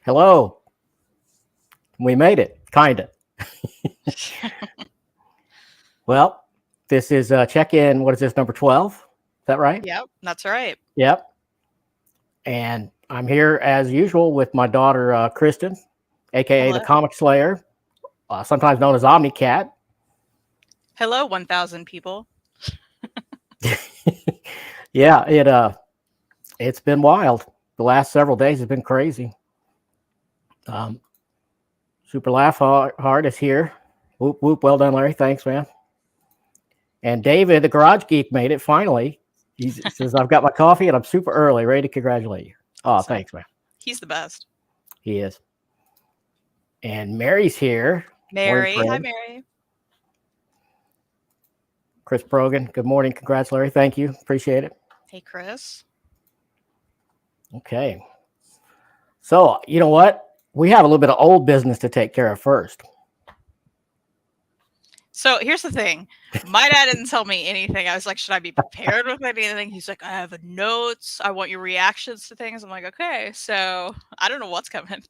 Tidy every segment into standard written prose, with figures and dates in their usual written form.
Hello. We made it, kind of. Well, this is check-in. What is this, number 12? Is that right? Yep, that's right. Yep. And I'm here as usual with my daughter, Kristen, aka the Hello. Comic Slayer, sometimes known as Omnicat. Hello, 1,000 people. Yeah, it's been wild. The last several days have been crazy. Super Laugh Hard is here. Whoop, whoop. Well done, Larry. Thanks, man. And David, the Garage Geek, made it finally. He says, I've got my coffee and I'm super early, ready to congratulate you. Oh, Awesome. thanks, man. He's the best. He is. And Mary's here. Mary. Morning, Hi, friend. Mary. Chris Brogan. Good morning. Congrats, Larry. Thank you. Appreciate it. Hey, Chris. Okay. So, you know what? We have a little bit of old business to take care of first. So here's the thing. My dad didn't tell me anything. I was like, should I be prepared with anything? He's like, I have notes. I want your reactions to things. I'm like, okay. So I don't know what's coming.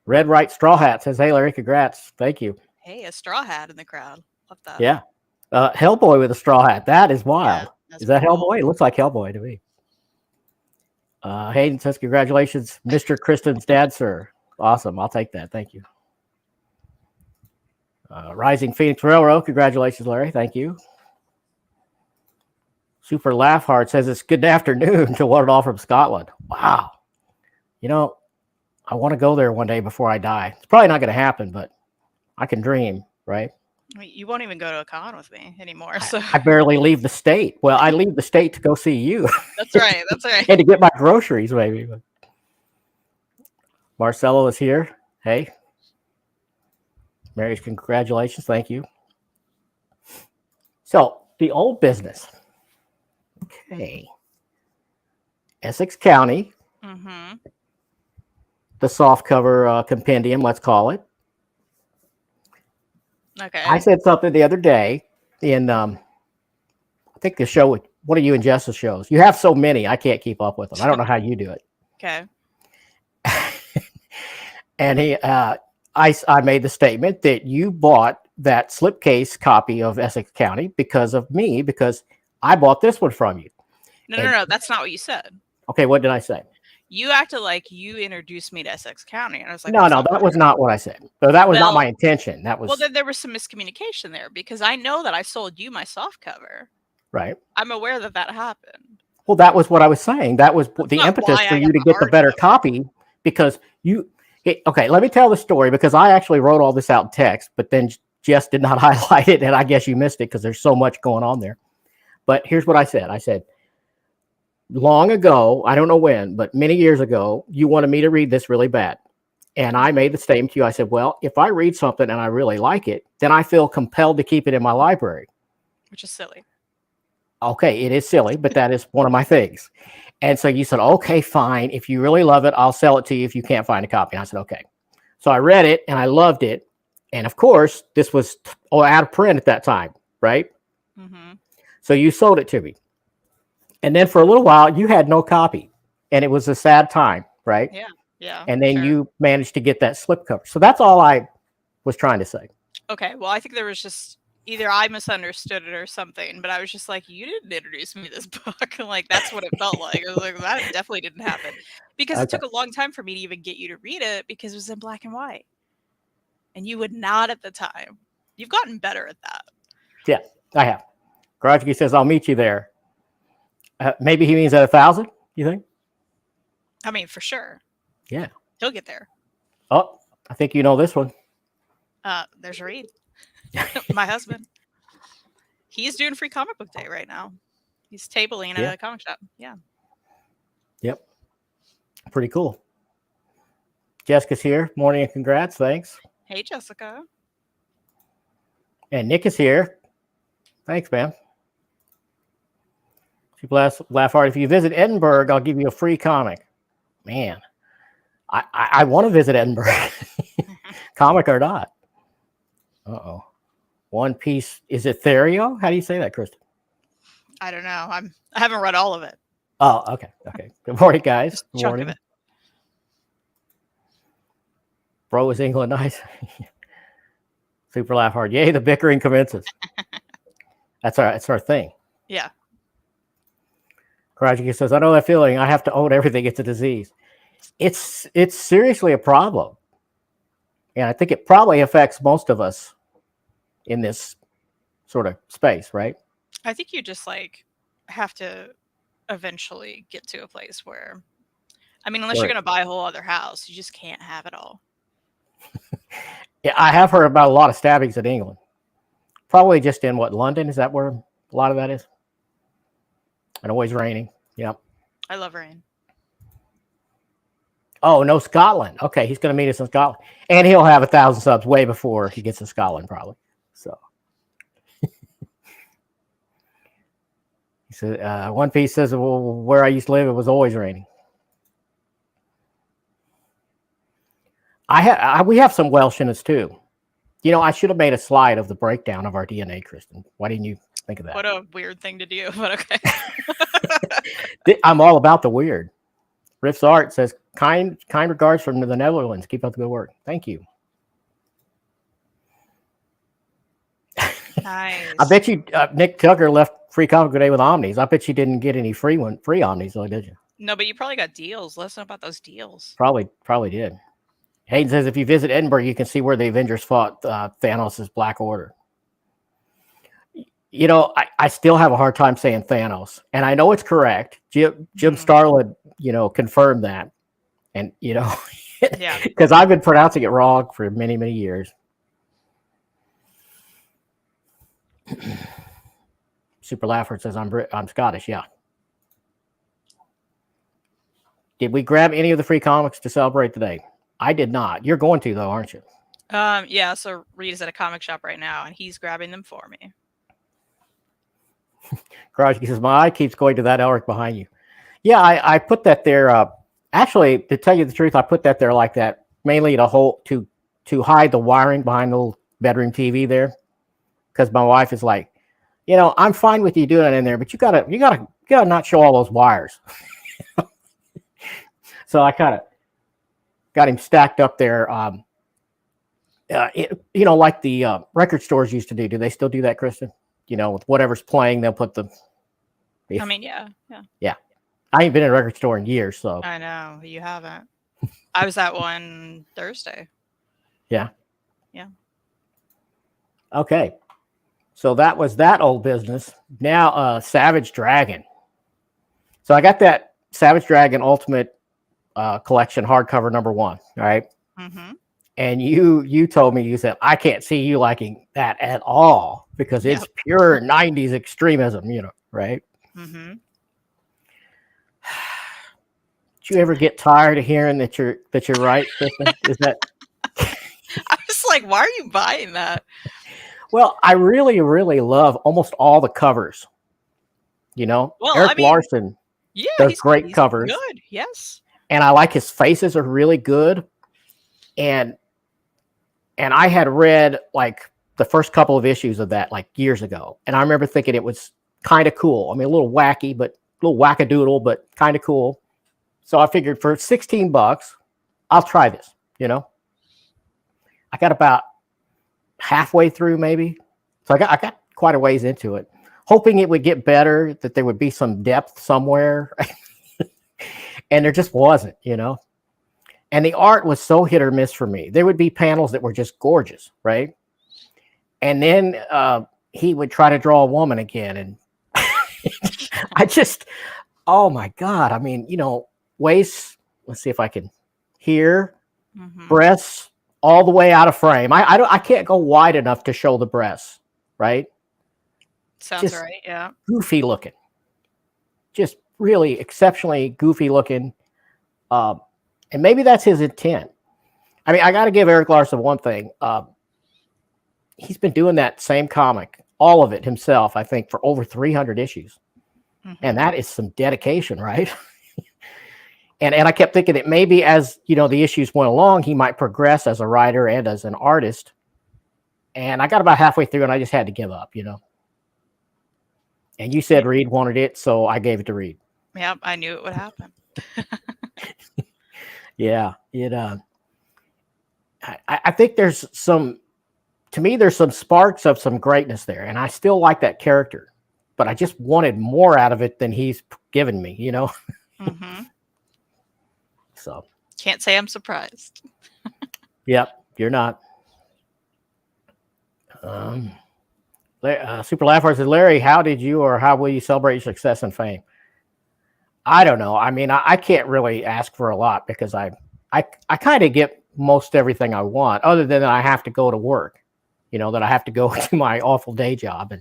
Red Right Straw Hat says, hey, Larry, congrats. Thank you. Hey, a straw hat in the crowd. Love that. Yeah. Hellboy with a straw hat. That is wild. Yeah, Is that cool. Hellboy? It looks like Hellboy to me. Hayden says, congratulations, Mr. Kristen's dad, sir. Awesome. I'll take that. Thank you. Rising Phoenix Railroad. Congratulations, Larry. Thank you. Super Laugh Hard says it's good afternoon to one and all from Scotland. Wow. You know, I want to go there one day before I die. It's probably not going to happen, but I can dream, right? I mean, you won't even go to a con with me anymore. So I barely leave the state. Well, I leave the state to go see you. that's right. That's right. And to get my groceries, maybe. But Marcelo is here. Hey. Mary's congratulations. Thank you. So, the old business. Okay. Essex County. Mm-hmm. The softcover compendium, let's call it. Okay. I said something the other day in, I think the show with one of you and Jess's shows. You have so many, I can't keep up with them. I don't know how you do it. Okay. And I made the statement that you bought that slipcase copy of Essex County because of me, because I bought this one from you. No. That's not what you said. Okay, what did I say? You acted like you introduced me to Essex County, and I was like, No, that was not what I said. So that was not my intention. That was well. Then there was some miscommunication there because I know that I sold you my soft cover. Right. I'm aware that happened. Well, that was what I was saying. That was the impetus for you to get the better copy because you. Okay, let me tell the story because I actually wrote all this out in text, but then Jess did not highlight it, and I guess you missed it because there's so much going on there. But here's what I said. I said, long ago, I don't know when, but many years ago, you wanted me to read this really bad. And I made the statement to you. I said, well, if I read something and I really like it, then I feel compelled to keep it in my library. Which is silly. Okay, it is silly, but that is one of my things. And so you said, okay, fine. If you really love it, I'll sell it to you if you can't find a copy. And I said, okay. So I read it and I loved it. And of course, this was out of print at that time, right? Mm-hmm. So you sold it to me. And then for a little while, you had no copy. And it was a sad time, right? Yeah. And then you managed to get that slipcover. So that's all I was trying to say. Okay. Well, I think there was just either I misunderstood it or something, but I was just like, you didn't introduce me to this book. Like, that's what it felt like. I was like, that definitely didn't happen. Because it took a long time for me to even get you to read it because it was in black and white. And you would not at the time. You've gotten better at that. Yeah, I have. Garajki says, I'll meet you there. Maybe he means at 1,000, you think? I mean, for sure. Yeah. He'll get there. Oh, I think you know this one. There's Reed. My husband. He's doing free comic book day right now. He's tabling at a comic shop. Yeah. Yep. Pretty cool. Jessica's here. Morning and congrats. Thanks. Hey, Jessica. And Nick is here. Thanks, man. Laugh hard. If you visit Edinburgh, I'll give you a free comic. Man, I want to visit Edinburgh, comic or not. Uh-oh. One Piece. Is it Therio? How do you say that, Kristen? I don't know. I haven't read all of it. Oh, okay. Good morning, guys. Good morning. Bro, is England nice? Super laugh hard. Yay, the bickering commences. That's our thing. Yeah. Karajiki says, I know that feeling. I have to own everything. It's a disease. It's seriously a problem. And I think it probably affects most of us in this sort of space, right? I think you just like have to eventually get to a place where, I mean, unless you're going to buy a whole other house, you just can't have it all. Yeah, I have heard about a lot of stabbings in England. Probably just in London? Is that where a lot of that is? And always raining. Yep. I love rain. Oh, no, Scotland. Okay, he's going to meet us in Scotland. And he'll have 1,000 subs way before he gets to Scotland, probably. So. He said, One Piece says, well, where I used to live, it was always raining. We have some Welsh in us, too. You know, I should have made a slide of the breakdown of our DNA, Kristen. Why didn't you think of that? What a weird thing to do, but okay. I'm all about the weird. Riff's Art says, kind regards from the Netherlands. Keep up the good work. Thank you. Nice. I bet you Nick Tucker left Free Comic Book Day with Omnis. I bet you didn't get any free Omnis, though, did you? No, but you probably got deals. Let us know about those deals. Probably did. Hayden says, if you visit Edinburgh, you can see where the Avengers fought Thanos' Black Order. You know, I still have a hard time saying Thanos, and I know it's correct. Jim Starlin, confirmed that, and yeah, because I've been pronouncing it wrong for many, many years. Super Lafford says, I'm Scottish. Yeah. Did we grab any of the free comics to celebrate today? I did not. You're going to, though, aren't you? Yeah. So Reed is at a comic shop right now, and he's grabbing them for me. Garage says, my eye keeps going to that Elric behind you. Yeah, I put that there. Actually, to tell you the truth, I put that there like that mainly to hide the wiring behind the little bedroom TV there, because my wife is like, I'm fine with you doing it in there, but you gotta not show all those wires. So I kind of got him stacked up there. Like the record stores used to do. Do they still do that, Kristen? With whatever's playing, they'll put the. I mean, yeah. I ain't been in a record store in years, so. I know you haven't. I was at one Thursday. Yeah. Yeah. Okay. So that was that old business. Now, Savage Dragon. So I got that Savage Dragon Ultimate Collection hardcover #1. All right. Mm-hmm. And you told me, you said, I can't see you liking that at all because it's pure 90s extremism, right? Mm-hmm. Did you ever get tired of hearing that you're right, Kristen? Is that? I was like, why are you buying that? Well, I really, really love almost all the covers. Well, Eric Larson does great covers. Good, yes. And I like his faces are really good. And I had read like the first couple of issues of that like years ago. And I remember thinking it was kind of cool. I mean, a little wacky, but a little wackadoodle, but kind of cool. So I figured for $16, I'll try this, I got about halfway through maybe. So I got quite a ways into it, hoping it would get better, that there would be some depth somewhere. And there just wasn't, And the art was so hit or miss for me. There would be panels that were just gorgeous, right? And then he would try to draw a woman again. And oh my God. I mean, waist, let's see if I can hear, breasts all the way out of frame. I can't go wide enough to show the breasts, right? Sounds just right, yeah. Goofy looking. Just really exceptionally goofy looking. And maybe that's his intent. I mean, I got to give Eric Larson one thing. He's been doing that same comic, all of it himself, I think, for over 300 issues. And that is some dedication, right? and I kept thinking that maybe as, the issues went along, he might progress as a writer and as an artist. And I got about halfway through and I just had to give up, And you said Reed wanted it, so I gave it to Reed. Yep, I knew it would happen. Yeah, I think there's some, to me, there's some sparks of some greatness there, and I still like that character, but I just wanted more out of it than he's given me, you know? Mm-hmm. So. Can't say I'm surprised. Yep, you're not. Super Laugher says, Larry, how did you or how will you celebrate your success and fame? I don't know. I mean, I can't really ask for a lot because I kind of get most everything I want, other than I have to go to work, you know, that I have to go to my awful day job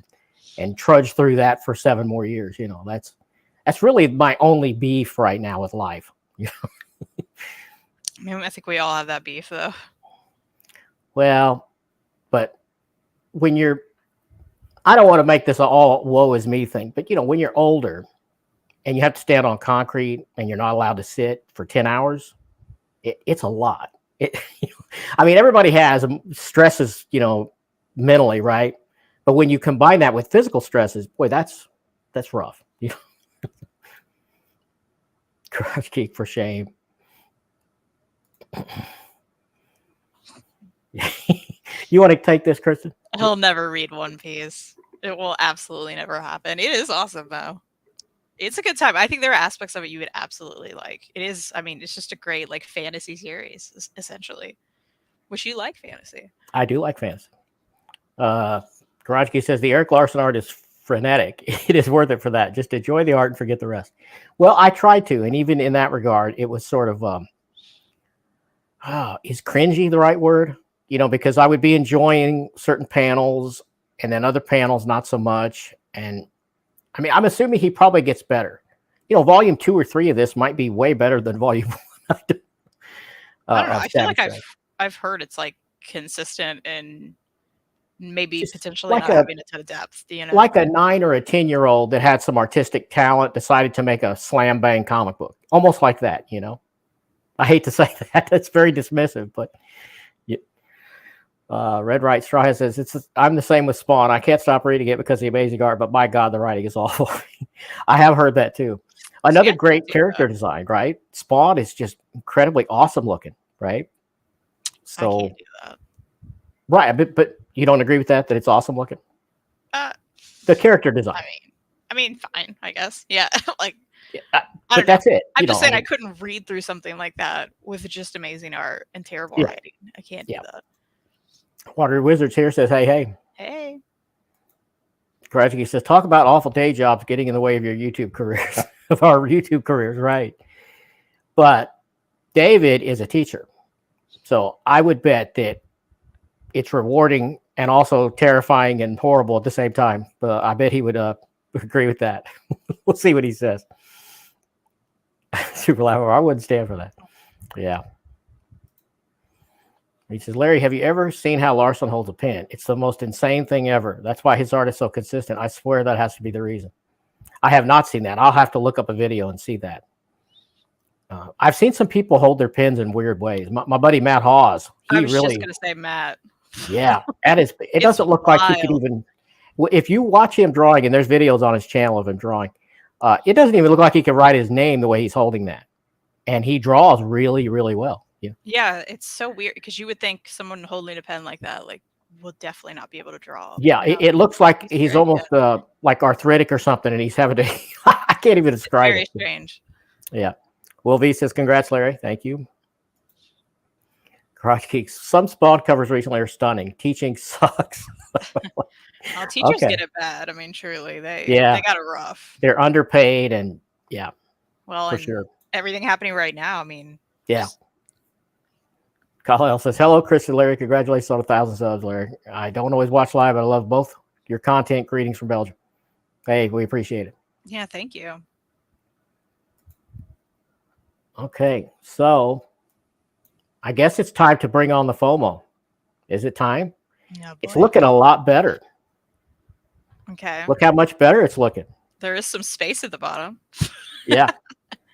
and trudge through that for 7 more years. You know, that's really my only beef right now with life. You know? I mean, I think we all have that beef, though. Well, but when you're, I don't want to make this all woe is me thing, but you know, when you're older and you have to stand on concrete and you're not allowed to sit for 10 hours, it's a lot. I mean, everybody has stresses, you know, mentally, right? But when you combine that with physical stresses, boy, that's rough. You know? Crouch Geek for shame. You want to take this, Kristen? He'll never read One Piece. It will absolutely never happen. It is awesome, though. It's a good time. I think there are aspects of it you would absolutely like. It is, I mean, it's just a great, like, fantasy series, essentially. Which you like fantasy. I do like fantasy. Garage Geek says, the Eric Larson art is frenetic. It is worth it for that. Just enjoy the art and forget the rest. Well, I tried to, and even in that regard, it was sort of, is cringy the right word? You know, because I would be enjoying certain panels and then other panels not so much. And I mean, I'm assuming he probably gets better. You know, volume 2 or 3 of this might be way better than volume 1. I don't know. I feel like I've heard it's like consistent and maybe just potentially like not having a ton of depth. You know, like a 9 or a 10-year-old that had some artistic talent decided to make a slam bang comic book, almost like that. You know, I hate to say that. That's very dismissive, but. Red Right Straw says, I'm the same with Spawn. I can't stop reading it because of the amazing art, but my God, the writing is awful. I have heard that too. Another great character design, right? Spawn is just incredibly awesome looking, right? So, I can't do that. Right, but you don't agree with that it's awesome looking? The character design. I mean, fine, I guess. Yeah, like. Yeah, but that's it. I'm just saying I couldn't read through something like that with just amazing art and terrible writing. I can't do that. Water Wizards here says, hey. Hey. Graduate says, talk about awful day jobs getting in the way of your YouTube careers, of our YouTube careers, right? But David is a teacher. So I would bet that it's rewarding and also terrifying and horrible at the same time. But I bet he would agree with that. We'll see what he says. Super loud. I wouldn't stand for that. Yeah. He says, Larry, have you ever seen how Larson holds a pen? It's the most insane thing ever. That's why his art is so consistent. I swear that has to be the reason. I have not seen that. I'll have to look up a video and see that. I've seen some people hold their pens in weird ways. My buddy Matt Hawes. I was just going to say Matt. Yeah, that is. It doesn't look like he could even. If you watch him drawing, and there's videos on his channel of him drawing, it doesn't even look like he can write his name the way he's holding that, and he draws really, really well. Yeah, it's so weird because you would think someone holding a pen like that, like, will definitely not be able to draw. Yeah, it looks like he's almost like arthritic or something, and he's having to. I can't even describe it. Very strange. Yeah. Will V says, "Congrats, Larry. Thank you." Crotch Geeks. Some Spawn covers recently are stunning. Teaching sucks. Well, teachers get it bad. I mean, truly, they got it rough. They're underpaid, and well, for sure. Everything happening right now. I mean, yeah. Kyle says, hello, Chris and Larry. Congratulations on 1,000 subs, Larry. I don't always watch live, but I love both your content. Greetings from Belgium. Hey, we appreciate it. Yeah, thank you. Okay, so I guess it's time to bring on the FOMO. Is it time? Yeah, it's looking a lot better. Okay. Look how much better it's looking. There is some space at the bottom. Yeah,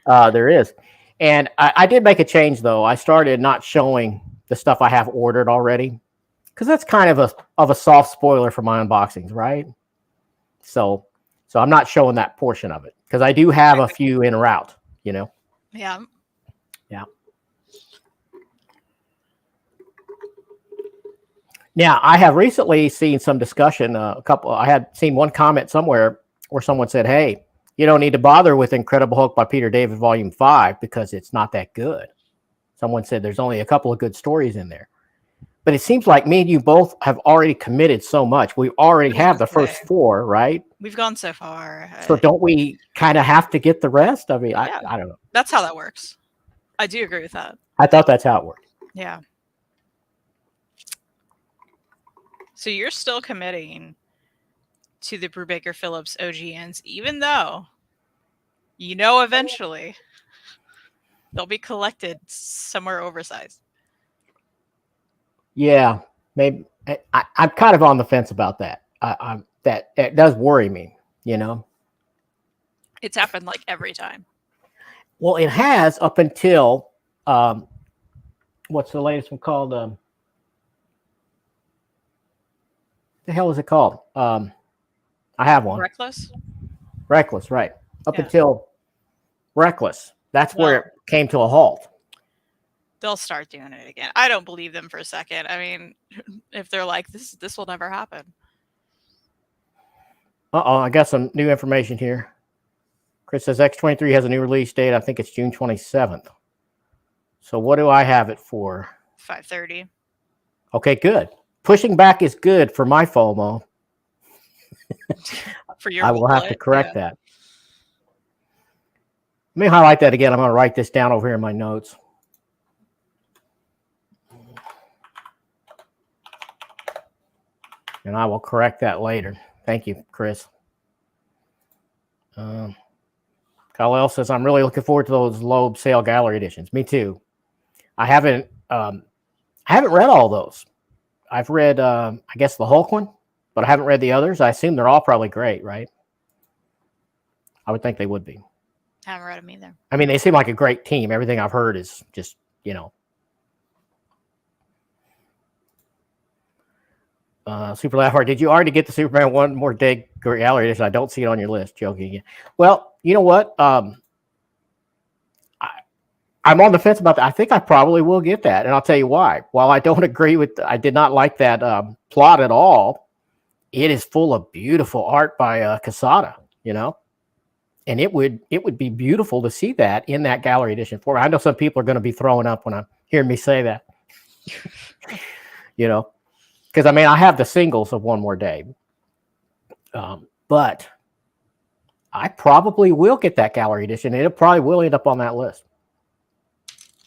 there is. And I did make a change, though. I started not showing the stuff I have ordered already, because that's kind of a soft spoiler for my unboxings, right? So I'm not showing that portion of it, because I do have a few en route, you know? Yeah. Yeah. Now, I have recently seen some discussion. I had seen one comment somewhere where someone said, "Hey, you don't need to bother with Incredible Hulk by Peter David, Volume 5, because it's not that good." Someone said there's only a couple of good stories in there. But it seems like me and you both have already committed so much. We already have the first 4, right? We've gone so far. So don't we kind of have to get the rest? I mean, yeah. I don't know. That's how that works. I do agree with that. I thought that's how it worked. Yeah. So you're still committing to the Brubaker Phillips OGNs, even though eventually they'll be collected somewhere oversized. Yeah, maybe. I'm kind of on the fence about that. That it does worry me. It's happened like every time. Well, it has up until what's the latest one called? The hell is it called? I have one. Reckless, right? Up until Reckless. That's where it came to a halt. They'll start doing it again. I don't believe them for a second. I mean, if they're like, this will never happen. I got some new information here. Chris says X-23 has a new release date. I think it's June 27th. So what do I have it for? 5:30. Okay, good. Pushing back is good for my FOMO. For your I will have to correct that. Let me highlight that again. I'm going to write this down over here in my notes. And I will correct that later. Thank you, Chris. Kyle L says, I'm really looking forward to those Loeb sale gallery editions. Me too. I haven't read all those. I've read, I guess, the Hulk one, but I haven't read the others. I assume they're all probably great, right? I would think they would be. Haven't read them either. I mean, they seem like a great team. Everything I've heard is just, Super Laugh Hard. Did you already get the Superman One More Day gallery edition? I don't see it on your list. Joking. Well, you know what? I'm on the fence about that. I think I probably will get that, and I'll tell you why. While I don't agree with, I did not like that plot at all. It is full of beautiful art by Quesada, and it would be beautiful to see that in that gallery edition format. I know some people are going to be throwing up when I hear me say that, because I mean I have the singles of One More Day, but I probably will get that gallery edition, and it probably will end up on that list.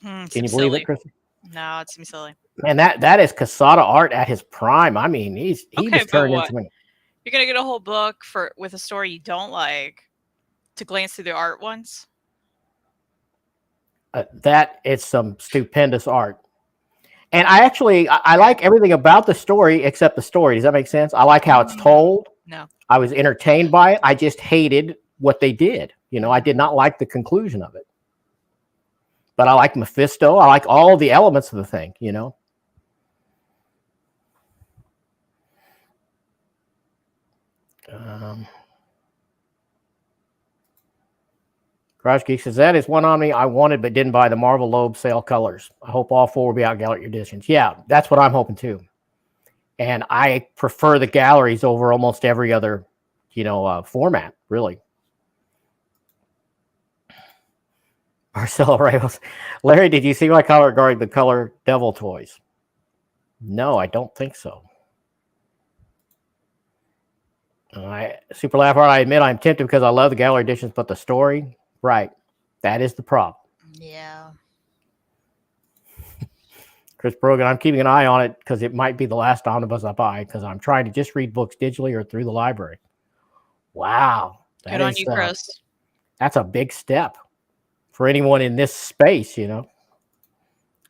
Can you believe it, Kristen? No, it seems silly. And that is Quesada art at his prime. I mean, he just turned into me. You're gonna get a whole book with a story you don't like to glance through the art once. That is some stupendous art, and I like everything about the story except the story. Does that make sense? I like how it's told. No, I was entertained by it. I just hated what they did. I did not like the conclusion of it. But I like Mephisto. I like all the elements of the thing, Garage Geek says, that is one Omni I wanted but didn't buy, the Marvel Loeb sale colors. I hope all 4 will be out gallery editions. Yeah, that's what I'm hoping too. And I prefer the galleries over almost every other, format, really. Marcelo Ramos. Larry, did you see my comment regarding the color Devil toys? No, I don't think so. Super Laugh Hard. I admit I'm tempted because I love the gallery editions, but the story, right. That is the problem. Yeah. Chris Brogan, I'm keeping an eye on it because it might be the last omnibus I buy because I'm trying to just read books digitally or through the library. Wow. Good on you, Chris. That's a big step for anyone in this space,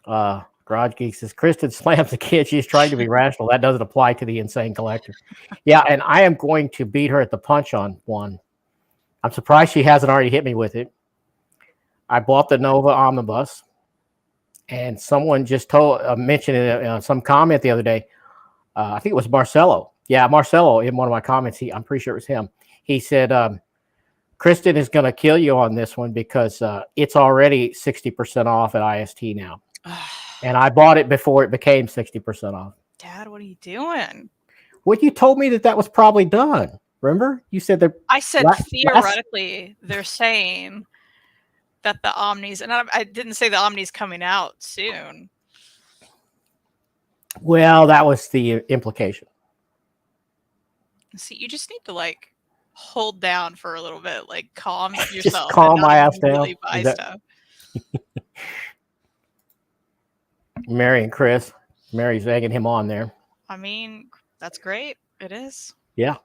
Garage Geek says, Kristen slams the kid. She's trying to be rational. That doesn't apply to the insane collector. Yeah, and I am going to beat her at the punch on one. I'm surprised she hasn't already hit me with it. I bought the Nova Omnibus, and someone just mentioned it in some comment the other day. I think it was Marcelo. Yeah, Marcelo, in one of my comments, I'm pretty sure it was him. He said, Kristen is going to kill you on this one because it's already 60% off at IST now. And I bought it before it became 60% off. Dad, what are you doing? Well, you told me that was probably done. Remember? You said that. I said theoretically they're saying that the Omni's, and I didn't say the Omni's coming out soon. Well, that was the implication. See, you just need to like hold down for a little bit, like calm yourself. Just calm my ass down. Buy stuff. Mary and Chris. Mary's egging him on there. I mean, that's great. It is. Yeah.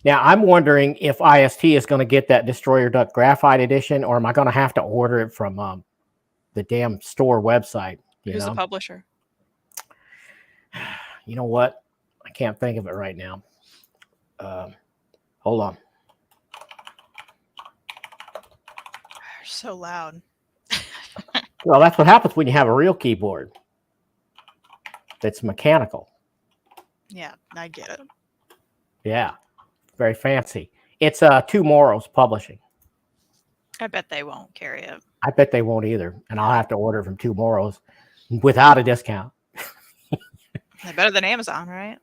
Now, I'm wondering if IST is going to get that Destroyer Duck Graphite Edition, or am I going to have to order it from the damn store website? Who's the publisher? You know what? I can't think of it right now. Hold on. You're so loud. Well, that's what happens when you have a real keyboard that's mechanical. Yeah, I get it. Yeah, very fancy. It's Two Morrows Publishing. I bet they won't carry it. I bet they won't either, and I'll have to order from Two Morrows without a discount. They're better than Amazon, right?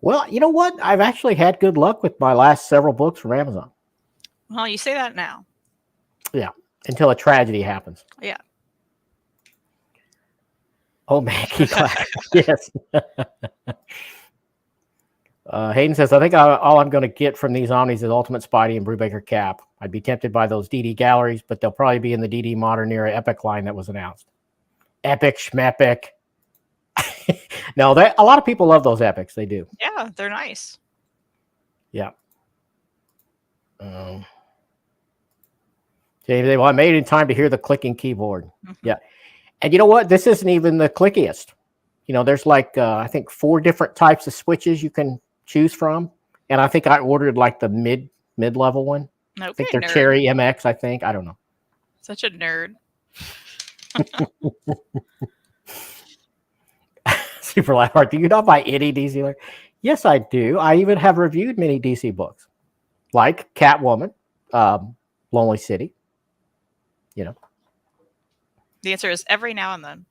Well, you know what? I've actually had good luck with my last several books from Amazon. Well, you say that now. Yeah, until a tragedy happens. Yeah. Oh, man. Yes. Hayden says, I think all I'm going to get from these Omnis is Ultimate Spidey and Brubaker Cap. I'd be tempted by those DD galleries, but they'll probably be in the DD Modern Era Epic line that was announced. Epic, schmepic. No, a lot of people love those epics. They do. Yeah, they're nice. Yeah. Well, I made it in time to hear the clicking keyboard. Mm-hmm. Yeah. And you know what? This isn't even the clickiest. You know, there's like, I think 4 different types of switches you can choose from. And I think I ordered like the mid-level one. Okay, I think they're Cherry MX, I think. I don't know. Such a nerd. Super Lifeheart, do you not buy any DC? Yes, I do. I even have reviewed many DC books, like Catwoman, Lonely City. You know. The answer is every now and then.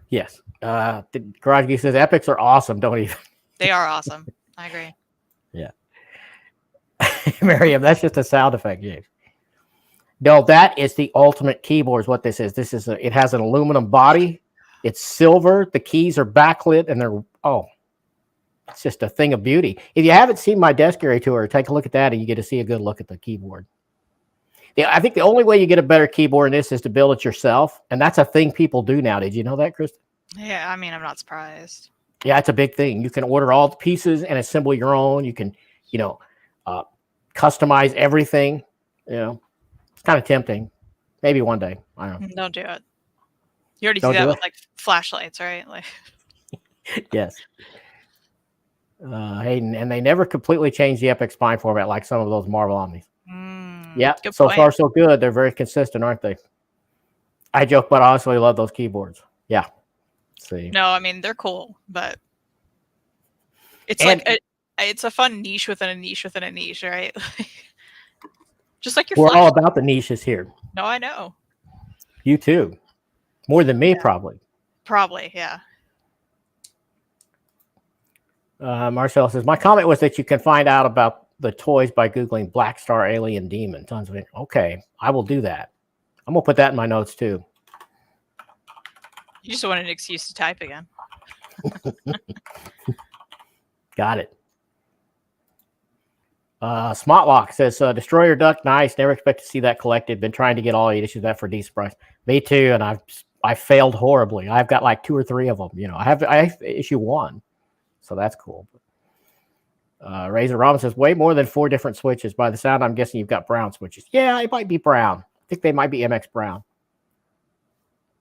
Yes. The Garage Geek says epics are awesome. Don't even. They are awesome. I agree. Yeah. Miriam, that's just a sound effect, James. No, that is the ultimate keyboard. Is what this is. It has an aluminum body. It's silver. The keys are backlit, and it's just a thing of beauty. If you haven't seen my desk area tour, take a look at that, and you get to see a good look at the keyboard. I think the only way you get a better keyboard in this is to build it yourself, and that's a thing people do now. Did you know that, Kristen? Yeah, I mean, I'm not surprised. Yeah, it's a big thing. You can order all the pieces and assemble your own. You can, customize everything. You know, it's kind of tempting. Maybe one day. I don't know. Don't do it. You already do that with like flashlights, right? Like. Yes. Hayden, and they never completely changed the Epic Spine format like some of those Marvel Omnis. Yeah, so far so good. They're very consistent, aren't they? I joke, but I honestly love those keyboards. Yeah. Let's see. No, I mean they're cool, but it's it's a fun niche within a niche within a niche, right? Just like we're all about the niches here. No, I know. You too. More than me, probably. Probably, yeah. Marcel says, my comment was that you can find out about the toys by Googling Black Star Alien Demon. Tons of it. Okay, I will do that. I'm going to put that in my notes, too. You just wanted an excuse to type again. Got it. Smotlock says, Destroyer Duck, nice. Never expect to see that collected. Been trying to get all 8 issues of that for decent price. Me too, and I failed horribly. I've got like 2 or 3 of them. You know, I have issue 1, so that's cool. Razor Robin says, way more than 4 different switches. By the sound, I'm guessing you've got brown switches. Yeah, it might be brown. I think they might be MX brown.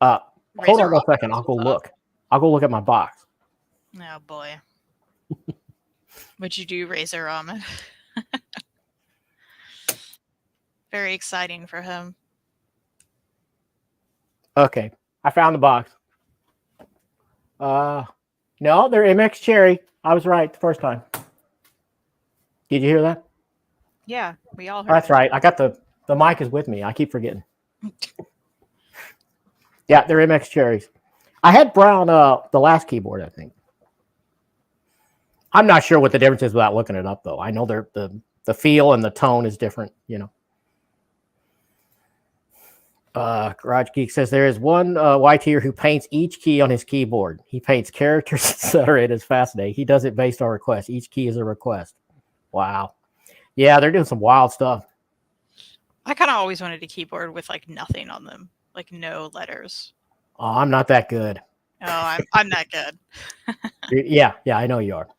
Hold on a second. I'll go look. I'll go look at my box. Oh, boy. What'd you do, Razor Robin? Very exciting for him. Okay, I found the box. No, they're MX Cherry. I was right the first time. Did you hear that? Yeah, we all heard. That's right. I got the mic is with me. I keep forgetting. Yeah, they're MX Cherries. I had brown the last keyboard, I think. I'm not sure what the difference is without looking it up, though. I know the feel and the tone is different, you know. Garage Geek says there is one YTer who paints each key on his keyboard. He paints characters, etc. It is fascinating. He does it based on request. Each key is a request. Wow. Yeah, they're doing some wild stuff. I kind of always wanted a keyboard with like nothing on them, like no letters. Oh, I'm not that good. Oh, I'm that good. Yeah, I know you are.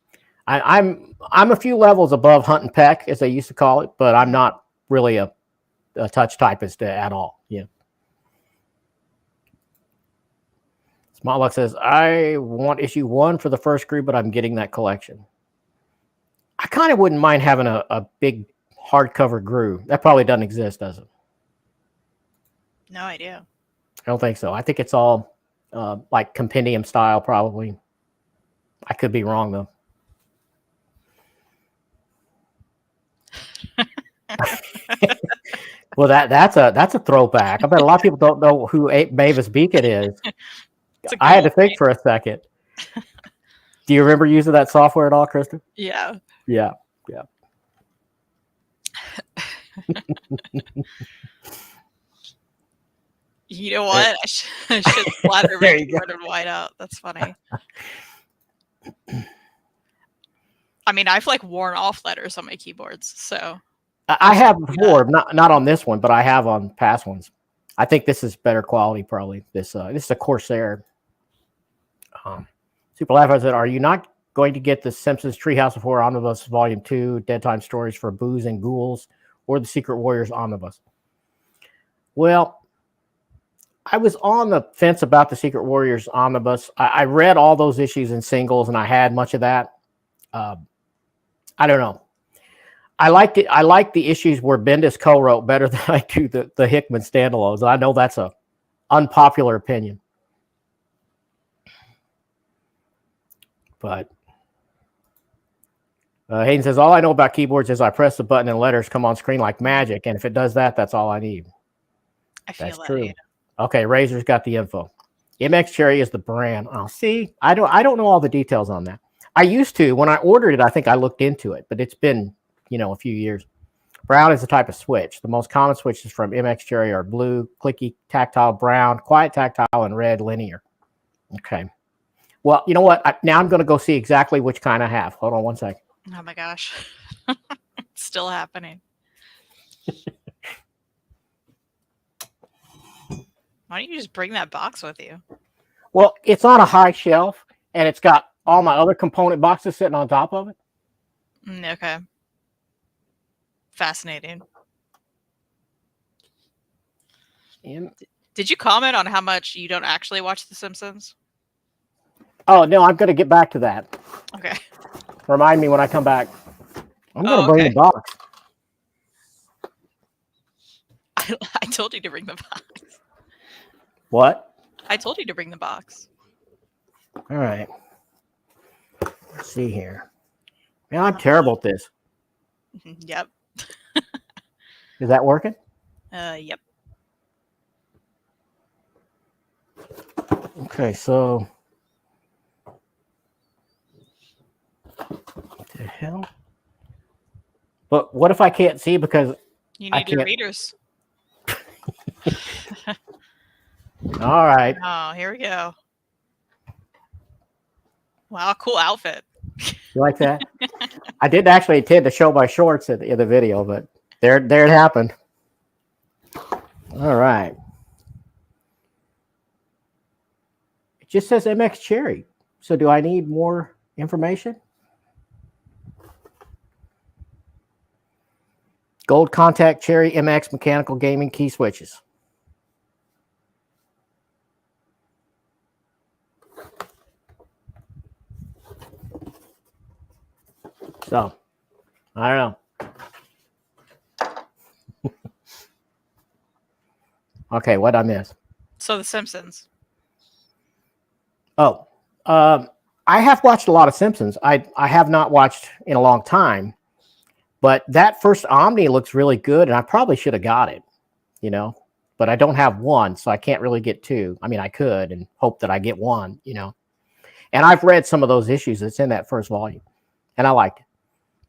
I'm a few levels above Hunt and Peck, as they used to call it, but I'm not really a touch typist at all. Yeah. Smallluck says, I want issue 1 for the first group, but I'm getting that collection. I kind of wouldn't mind having a big hardcover groove. That probably doesn't exist, does it? No idea. I don't think so. I think it's all like compendium style, probably. I could be wrong, though. Well, that's a throwback. I bet a lot of people don't know who Mavis Beacon is. I had to think for a second. Do you remember using that software at all, Krista? Yeah. Yeah. You know what? I should slather my keyboard in white out. That's funny. I mean, I've like worn off letters on my keyboards, so I have before, not on this one, but I have on past ones. I think this is better quality, probably. This is a Corsair. Super Laugh said, "Are you not going to get the Simpsons Treehouse of Horror Omnibus Volume 2, Dead Time Stories for Booze and Ghouls, or the Secret Warriors Omnibus?" Well, I was on the fence about the Secret Warriors Omnibus. I read all those issues in singles, and I had much of that. I don't know. I liked it. I like the issues where Bendis co-wrote better than I do the Hickman standalones. I know that's a unpopular opinion, but Hayden says, all I know about keyboards is I press the button and letters come on screen like magic, and if it does that, that's all I need. That's true. Okay, Razor's got the info. MX Cherry is the brand. Oh, see, I don't know all the details on that. I used to. When I ordered it, I think I looked into it, but it's been, a few years. Brown is the type of switch. The most common switches from MX Cherry are blue, clicky, tactile, brown, quiet tactile, and red linear. Okay. Well, you know what? Now I'm going to go see exactly which kind I have. Hold on one second. Oh my gosh. It's still happening. Why don't you just bring that box with you? Well, it's on a high shelf, and it's got all my other component boxes sitting on top of it. Okay. Fascinating. Did you comment on how much you don't actually watch The Simpsons? Oh, no, I'm going to get back to that. Okay. Remind me when I come back. I'm going to bring the box. I told you to bring the box. What? I told you to bring the box. All right. Let's see here. Man, I'm terrible at this. Yep. Is that working? Yep. Okay, so what the hell? But what if I can't see because you need your readers? All right. Oh, here we go. Wow, cool outfit. You like that? I didn't actually intend to show my shorts in the video, but there it happened. All right. It just says MX Cherry. So do I need more information? Gold contact Cherry MX mechanical gaming key switches. So, I don't know. Okay, what I miss? So The Simpsons. Oh, I have watched a lot of Simpsons. I have not watched in a long time, but that first Omni looks really good, and I probably should have got it. but I don't have one, so I can't really get two. I mean, I could and hope that I get one, you know. And I've read some of those issues that's in that first volume, and I liked it.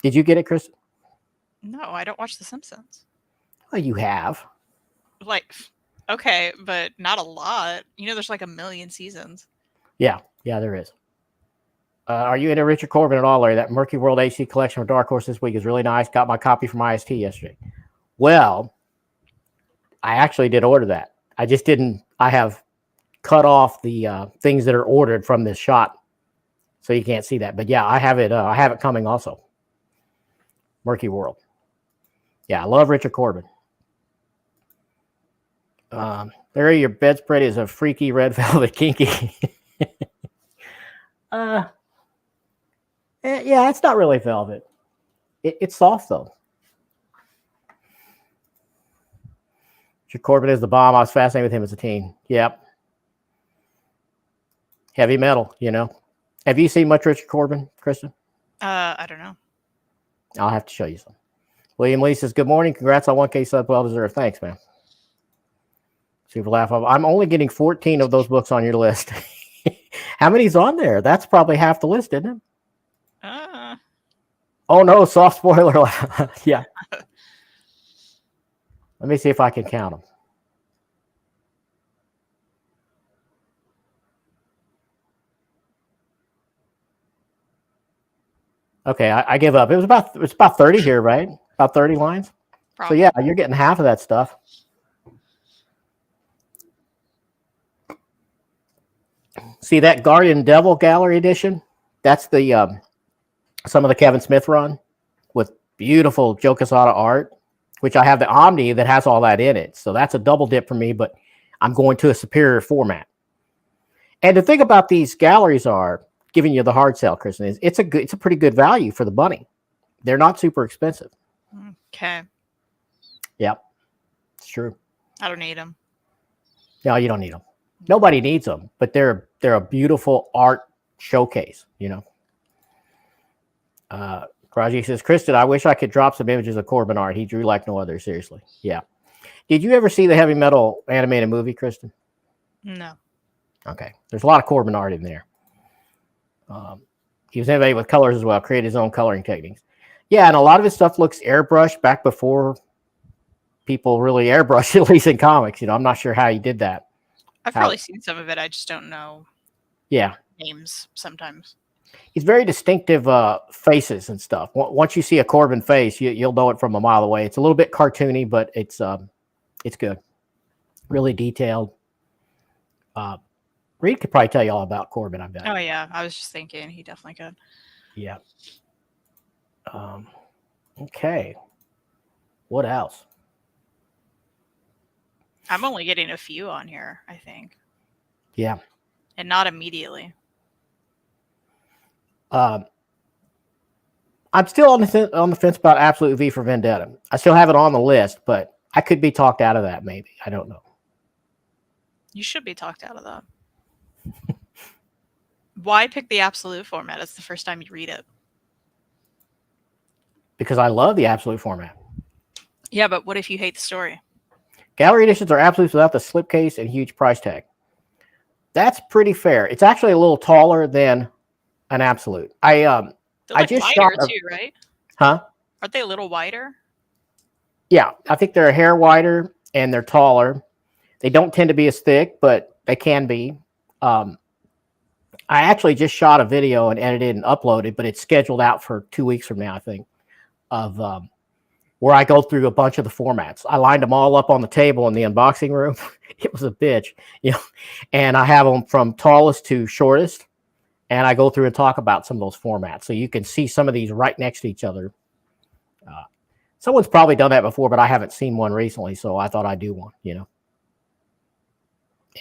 Did you get it, Chris? No, I don't watch The Simpsons. Well, you have. Like, okay, but not a lot. You know, there's like 1 million seasons. Yeah, there is. Are you into Richard Corbin at all, Larry? That Murky World HC collection from Dark Horse this week is really nice. Got my copy from IST yesterday. Well, I actually did order that. I just didn't. I have cut off the things that are ordered from this shot, so you can't see that. But yeah, I have it. I have it coming also. Murky World. Yeah, I love Richard Corbin. Larry, your bedspread is a freaky red velvet kinky. Yeah, it's not really velvet. It's soft though. Richard Corbin is the bomb. I was fascinated with him as a teen. Yep. Heavy metal, you know. Have you seen much Richard Corbin, Kristen? I don't know. I'll have to show you some. William Lee says, good morning. Congrats on 1K sub. Well deserved. Thanks, man. Super laugh. I'm only getting 14 of those books on your list. How many's on there? That's probably half the list, isn't it? Oh no, soft spoiler. Yeah. Let me see if I can count them. Okay, I give up. It's about 30 here, right? About 30 lines. Probably. So yeah, you're getting half of that stuff. See that Guardian Devil Gallery edition? That's the some of the Kevin Smith run with beautiful Joe Quesada art, which I have the Omni that has all that in it. So that's a double dip for me, but I'm going to a superior format. And the thing about these galleries are giving you the hard sell, Kristen, is it's a pretty good value for the bunny. They're not super expensive. Okay. Yep. It's true. I don't need them. No, you don't need them. Nobody needs them, but they're a beautiful art showcase, you know. Raji says, Kristen, I wish I could drop some images of Corbin art. He drew like no other, seriously. Yeah. Did you ever see the Heavy Metal animated movie, Kristen? No. Okay. There's a lot of Corbin art in there. He was innovative with colors as well, created his own coloring techniques. Yeah, and a lot of his stuff looks airbrushed back before people really airbrushed, at least in comics. You know, I'm not sure how he did that. I've probably seen some of it. I just don't know names sometimes. He's very distinctive faces and stuff. Once you see a Corbin face, you'll know it from a mile away. It's a little bit cartoony, but it's good. Really detailed. Reed could probably tell you all about Corbin, I bet. Oh, yeah. I was just thinking he definitely could. Yeah. Okay. What else? I'm only getting a few on here, I think. Yeah. And not immediately. I'm still on the fence about Absolute V for Vendetta. I still have it on the list, but I could be talked out of that maybe. I don't know. You should be talked out of that. Why pick the Absolute format? It's the first time you read it. Because I love the Absolute format. Yeah, but what if you hate the story? Gallery editions are absolutes without the slipcase and huge price tag. That's pretty fair. It's actually a little taller than an Absolute. They're like just wider shot too, right? Huh? Aren't they a little wider? Yeah, I think they're a hair wider and they're taller. They don't tend to be as thick, but they can be. I actually just shot a video and edited and uploaded, but it's scheduled out for 2 weeks from now, I think, of where I go through a bunch of the formats. I lined them all up on the table in the unboxing room. It was a bitch, you know, and I have them from tallest to shortest, and I go through and talk about some of those formats. So you can see some of these right next to each other. Someone's probably done that before, but I haven't seen one recently, so I thought I'd do one, you know.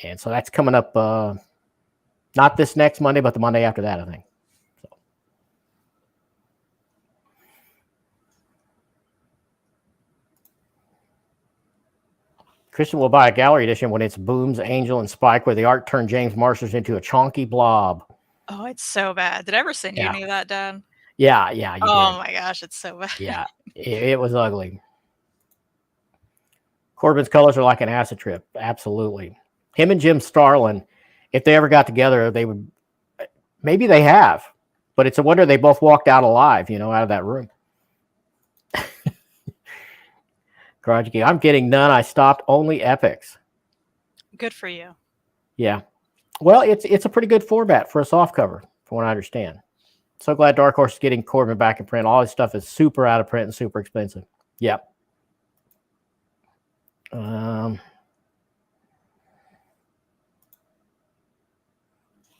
And so that's coming up not this next Monday, but the Monday after that, I think. So. Christian will buy a gallery edition when it's Booms, Angel, and Spike, where the art turned James Marsters into a chonky blob. Oh, it's so bad. Did I ever send you any of that, Dad? Yeah, you oh did. My gosh, it's so bad. Yeah, it was ugly. Corbin's colors are like an acid trip. Absolutely. Him and Jim Starlin, if they ever got together, they would. Maybe they have, but it's a wonder they both walked out alive, out of that room. Garage Geek, I'm getting none. I stopped only epics. Good for you. Yeah. Well, it's a pretty good format for a soft cover, from what I understand. So glad Dark Horse is getting Corbin back in print. All his stuff is super out of print and super expensive. Yep.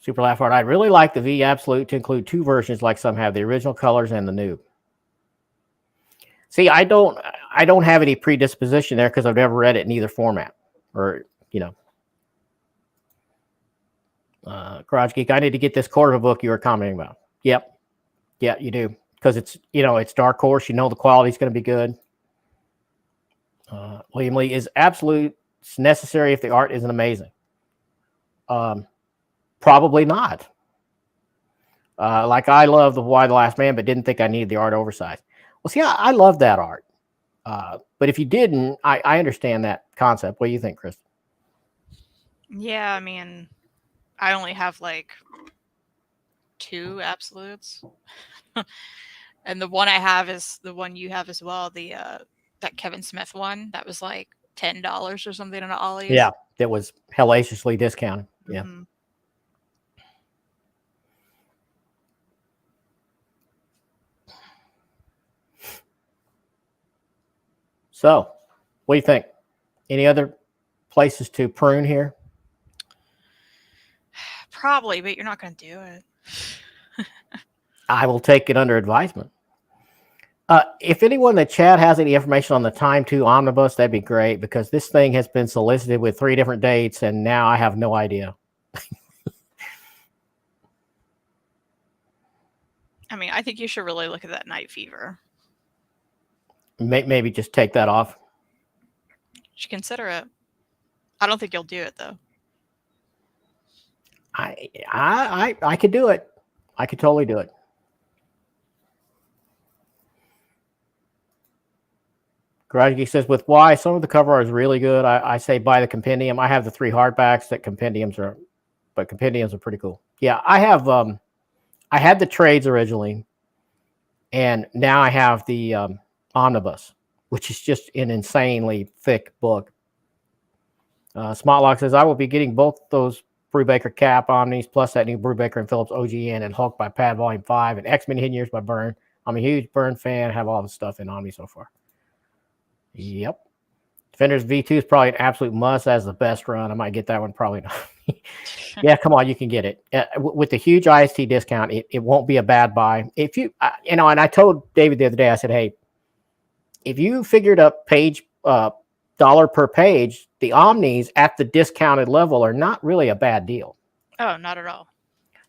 Super Laugh Art. I'd really like the V Absolute to include 2 versions like some have, the original colors and the new. See, I don't have any predisposition there because I've never read it in either format. Or, Garage Geek, I need to get this Cordoba book you were commenting about. Yep. Yeah, you do. Because it's, it's Dark Horse. The quality's going to be good. William Lee, is Absolute necessary if the art isn't amazing? Probably not. Like I love the Why the Last Man, but didn't think I needed the art oversized. Well, see, I love that art. But if you didn't, I understand that concept. What do you think, Chris? Yeah, I mean, I only have like 2 Absolutes. And the one I have is the one you have as well, the that Kevin Smith one. That was like $10 or something on Ollie's. Yeah, that was hellaciously discounted. Yeah. Mm-hmm. So, what do you think? Any other places to prune here? Probably, but you're not going to do it. I will take it under advisement. If anyone in the chat has any information on the Time 2 omnibus, that'd be great, because this thing has been solicited with 3 different dates, and now I have no idea. I mean, I think you should really look at that Night Fever. Maybe just take that off. You should consider it. I don't think you'll do it, though. I could do it. I could totally do it. Garage Geek says, with Why, some of the cover art is really good. I say buy the compendium. I have the 3 hardbacks that compendiums are pretty cool. Yeah, I have I had the trades originally, and now I have the omnibus, which is just an insanely thick book. Smotlock says, I will be getting both those Brubaker Cap Omnis, plus that new Brubaker and Phillips OGN and Hulk by Pad Volume 5 and X-Men Hidden Years by Byrne. I'm a huge Byrne fan. I have all the stuff in Omni so far. Yep. Defenders V2 is probably an absolute must. As the best run. I might get that one. Probably not. Yeah, come on. You can get it. With the huge IST discount, it won't be a bad buy. If you, and I told David the other day, I said, hey, if you figured up page, dollar per page, the Omnis at the discounted level are not really a bad deal. Oh, not at all.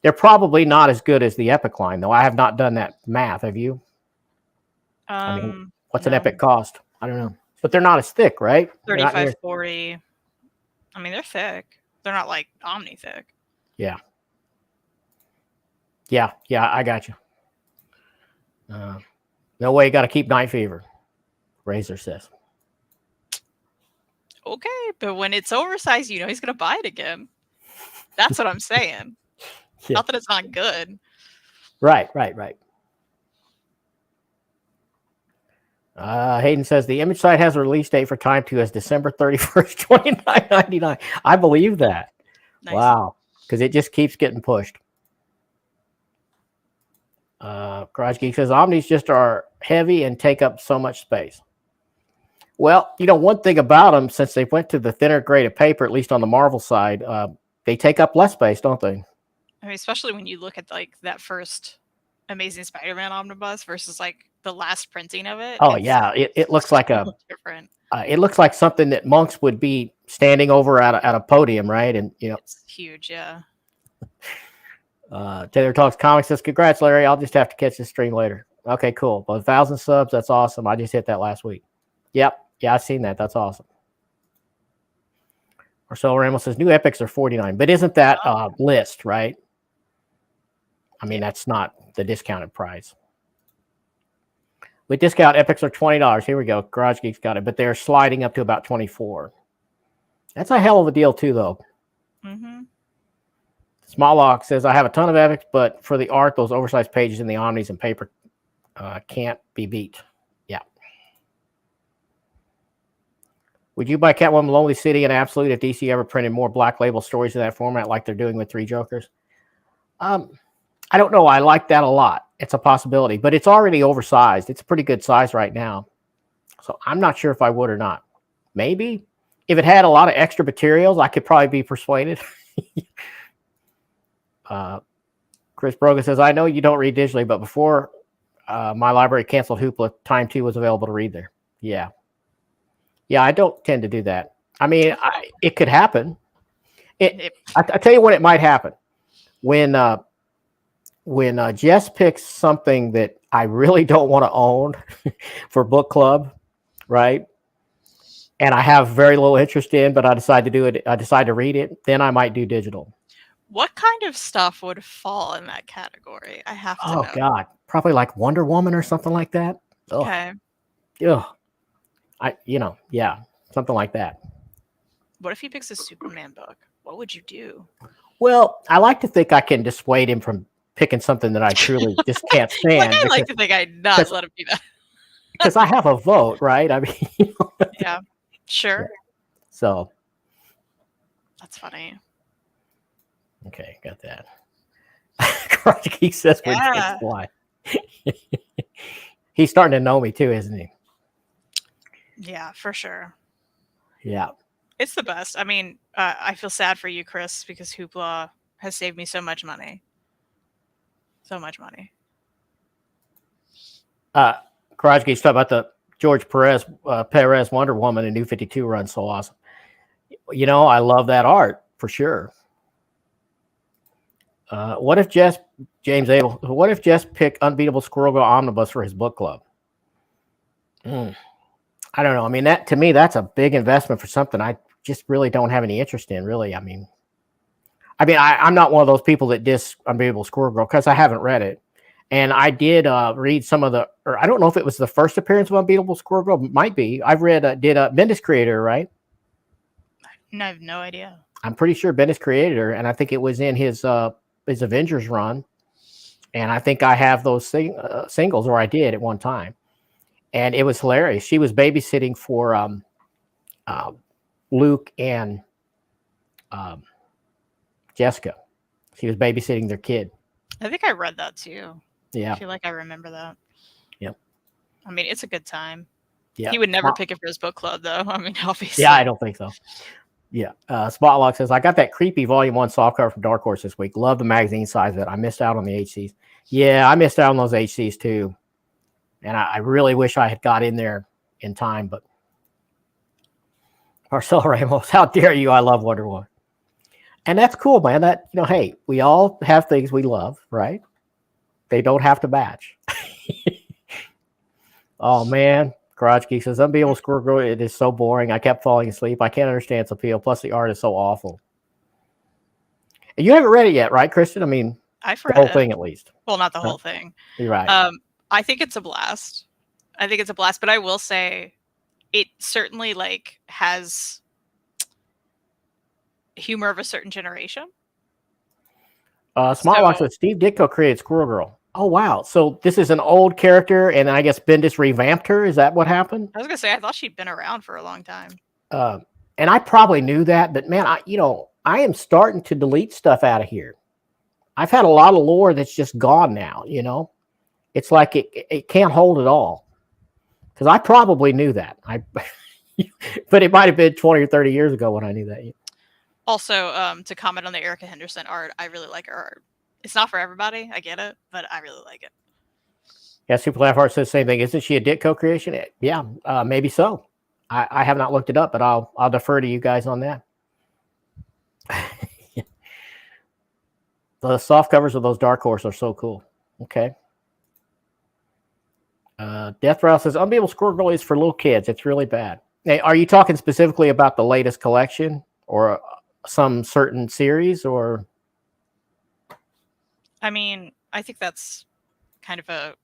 They're probably not as good as the Epic line, though. I have not done that math. Have you? I mean, what's an Epic cost? I don't know. But they're not as thick, right? 35, 40. I mean, they're thick. They're not like Omni thick. Yeah. Yeah, I got you. No way, you got to keep Night Fever. Razor says. Okay, but when it's oversized, he's going to buy it again. That's what I'm saying. Yeah. Not that it's not good. Right. Hayden says the Image site has a release date for Time 2 as December 31st, $29.99. I believe that. Nice. Wow. Because it just keeps getting pushed. Garage Geek says Omnis just are heavy and take up so much space. Well, one thing about them, since they went to the thinner grade of paper, at least on the Marvel side, they take up less space, don't they? I mean, especially when you look at like that first Amazing Spider-Man omnibus versus like the last printing of it. Oh yeah, it looks like different. It looks like something that monks would be standing over at a podium, right? And it's huge, yeah. Taylor Talks Comics says, "Congrats, Larry. I'll just have to catch this stream later." Okay, cool. Well, 1,000 subs, that's awesome. I just hit that last week. Yep, yeah, I've seen that. That's awesome. Marcelo Ramos says new epics are $49, but isn't that list, right? I mean, that's not the discounted price. With discount, epics are $20. Here we go. Garage Geeks got it, but they're sliding up to about 24. That's a hell of a deal too, though. Mm-hmm. Smalllock says, I have a ton of epics, but for the art, those oversized pages in the omnis and paper can't be beat. Yeah. Would you buy Catwoman Lonely City and Absolute if DC ever printed more black label stories in that format like they're doing with Three Jokers? I don't know. I like that a lot. It's a possibility, but it's already oversized. It's a pretty good size right now. So I'm not sure if I would or not. Maybe. If it had a lot of extra materials, I could probably be persuaded. Chris Brogan says, I know you don't read digitally, but before my library canceled Hoopla, Time 2 was available to read there. Yeah. Yeah, I don't tend to do that. I mean, it could happen. I tell you when it might happen. When Jess picks something that I really don't want to own for book club, right? And I have very little interest in, but I decide to do it. I decide to read it. Then I might do digital. What kind of stuff would fall in that category? I have to know. Oh God, probably like Wonder Woman or something like that. Ugh. Okay. Ugh. Yeah, something like that. What if he picks a Superman book? What would you do? Well, I like to think I can dissuade him from picking something that I truly just can't stand. I like to think I'd not let him do that. Because I have a vote, right? I mean, yeah, sure. Yeah. So that's funny. Okay, got that. Karate Geek says we're kids fly. He's starting to know me too, isn't he? Yeah, for sure. Yeah. It's the best. I mean, I feel sad for you, Chris, because Hoopla has saved me so much money. So much money. Garage Geeks talk about the George Perez Wonder Woman and New 52 run. So awesome. You know, I love that art for sure. What if Jess picked Unbeatable Squirrel Girl Omnibus for his book club? I don't know. I mean, to me, that's a big investment for something I just really don't have any interest in, really. I mean, I'm not one of those people that diss Unbeatable Squirrel Girl because I haven't read it. And I did read some of or I don't know if it was the first appearance of Unbeatable Squirrel Girl. Might be. I've read, Bendis created her, right? I have no idea. I'm pretty sure Bendis created her, and I think it was in his Avengers run. And I think I have those singles, or I did at one time. And it was hilarious. She was babysitting for Luke and Jessica. She was babysitting their kid. I think I read that too. Yeah. I feel like I remember that. Yep. I mean, it's a good time. Yeah. He would never pick it for his book club, though. I mean, obviously. Yeah, I don't think so. Yeah. Spotlock says, I got that creepy Volume 1 softcover from Dark Horse this week. Love the magazine size of it. I missed out on the HCs. Yeah, I missed out on those HCs too. And I really wish I had got in there in time, but Marcelo Ramos, how dare you? I love Wonder Woman. And that's cool, man. That, hey, we all have things we love, right? They don't have to match. Oh, man. Garage Geek says, Unbeatable Squirrel Girl, it is so boring. I kept falling asleep. I can't understand its appeal. Plus, the art is so awful. And you haven't read it yet, right, Kristen? I mean, I've read the whole thing at least. Well, not the whole thing. You're right. I think it's a blast. But I will say it certainly has humor of a certain generation. Smartwatch says Steve Ditko created Squirrel Girl. Oh, wow. So this is an old character, and I guess Bendis revamped her. Is that what happened? I was going to say, I thought she'd been around for a long time. And I probably knew that, but man, I am starting to delete stuff out of here. I've had a lot of lore that's just gone now, It's like it can't hold it all. Because I probably knew that. But it might have been 20 or 30 years ago when I knew that. Also, to comment on the Erica Henderson art, I really like her art. It's not for everybody, I get it, but I really like it. Yeah, Super Laugh Heart says the same thing. Isn't she a Ditko creation? Yeah, maybe so. I have not looked it up, but I'll defer to you guys on that. The soft covers of those Dark Horse are so cool. Okay. Death Rouse says, Unbeatable Squirrel Girl is for little kids. It's really bad. Hey, are you talking specifically about the latest collection or some certain series, or? I mean, I think that's kind of a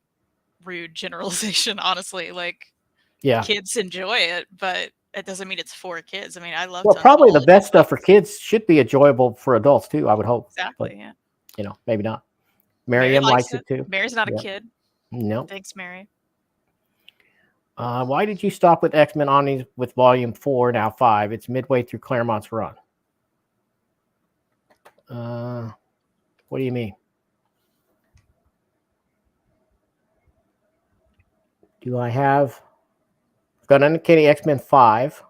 rude generalization, honestly. Like, Yeah. kids enjoy it, but it doesn't mean it's for kids. I mean, I love. Well, probably the best stuff for kids should be enjoyable for adults too, I would hope. Exactly. But, Yeah. you know, maybe not. Mary Miriam likes likes it. it too. Mary's not a Yeah. kid. No. Thanks, Mary. Why did you stop with X-Men Omnis with Volume 4, now 5? It's midway through Claremont's run. What do you mean? Do I have... I've got Uncanny X-Men 5.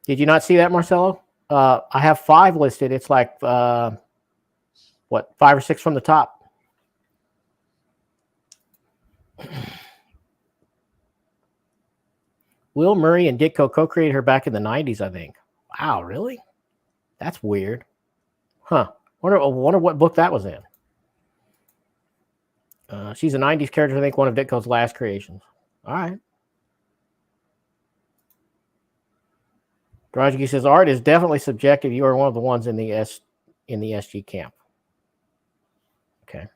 Did you not see that, Marcelo? I have 5 listed. It's like, what, 5 or 6 from the top. Will Murray and Ditko co-created her back in the 90s, I think. Wow, really? That's weird. Huh. Wonder what book that was in. She's a 90s character, I think, one of Ditko's last creations. All right. Drajki says, art is definitely subjective. You are one of the ones in the SG camp. Okay.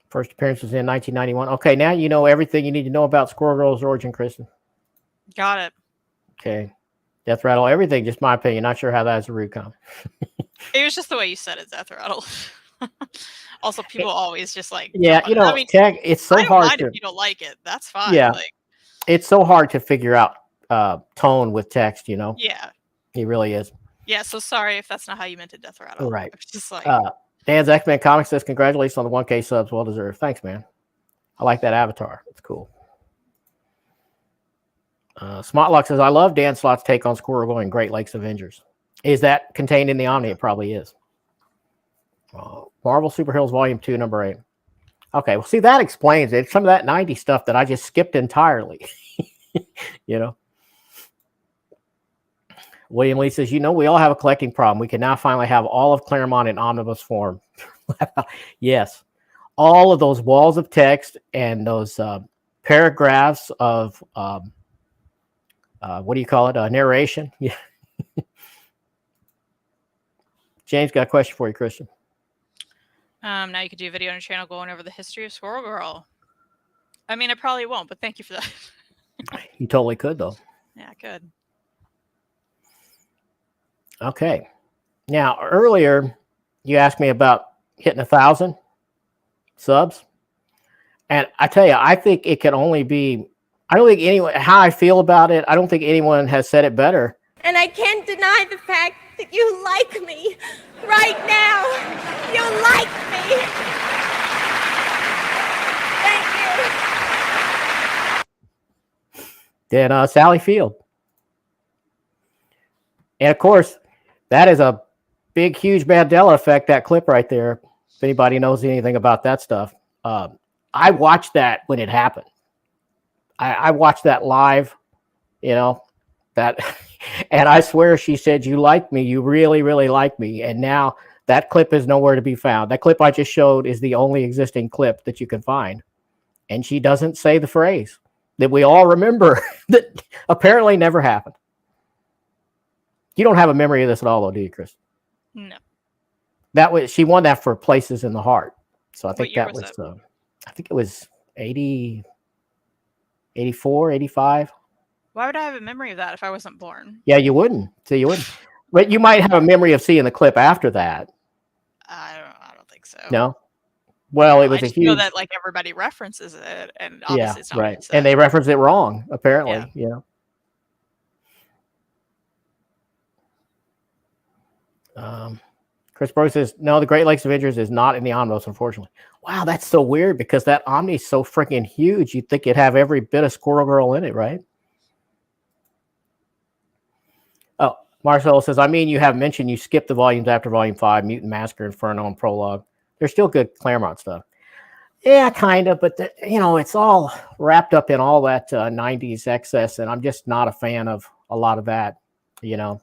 First appearance was in 1991. Okay, now you know everything you need to know about Squirrel Girl's origin, Kristen. Got it. Okay. Death Rattle, everything, just my opinion. Not sure how that is a root comment. It was just the way you said it, Death Rattle. Also, people always just like... Yeah, you know, I mean, it's so I don't hard mind to... if you don't like it. That's fine. Yeah. Like, it's so hard to figure out tone with text, you know? Yeah. It really is. Yeah, so sorry if that's not how you meant it, Death Rattle. Right. It's just like... Dan's X-Men Comics says, congratulations on the 1K subs. Well deserved. Thanks, man. I like that avatar. It's cool. Smotlock says, I love Dan Slott's take on Squirrel Girl and Great Lakes Avengers. Is that contained in the Omni? It probably is. Marvel Superheroes Volume 2, number 8. Okay, well, see, that explains it. Some of that 90s stuff that I just skipped entirely. You know? William Lee says, you know, we all have a collecting problem. We can now finally have all of Claremont in omnibus form. Yes. All of those walls of text and those paragraphs of, what do you call it? Narration. Yeah. James got a question for you, Christian. Now you could do a video on your channel going over the history of Squirrel Girl. I mean, I probably won't, but thank you for that. You totally could, though. Yeah, good. Okay. Now, earlier, you asked me about hitting 1,000 subs. And I tell you, I think it can only be, I don't think anyone, how I feel about it, I don't think anyone has said it better. And I can't deny the fact that you like me right now. You like me. Thank you. Than Sally Field. And of course, that is a big, huge Mandela effect, that clip right there. If anybody knows anything about that stuff. I watched that when it happened. I watched that live, you know, that, and I swear she said, you like me, you really, really like me. And now that clip is nowhere to be found. That clip I just showed is the only existing clip that you can find. And she doesn't say the phrase that we all remember that apparently never happened. You don't have a memory of this at all, though, do you, Chris? No. That was, she won that for Places in the Heart. So I think that was, I think it was 80, 84, 85. Why would I have a memory of that if I wasn't born? Yeah, you wouldn't. So you wouldn't. But you might have a memory of seeing the clip after that. I don't think so. No? Well, it was I a huge... know that like everybody references it, and obviously it's not right. And they reference it wrong, apparently. Yeah. Chris Brooks says, no, the Great Lakes Avengers is not in the omnibus, unfortunately. Wow, that's so weird because that Omni is so freaking huge. You'd think it'd have every bit of Squirrel Girl in it, right? Oh, Marcelo says, I mean, you have mentioned you skipped the volumes after Volume 5, Mutant Massacre, Inferno, and Prologue. They're still good Claremont stuff. Yeah, kind of, but, you know, it's all wrapped up in all that 90s excess, and I'm just not a fan of a lot of that, you know.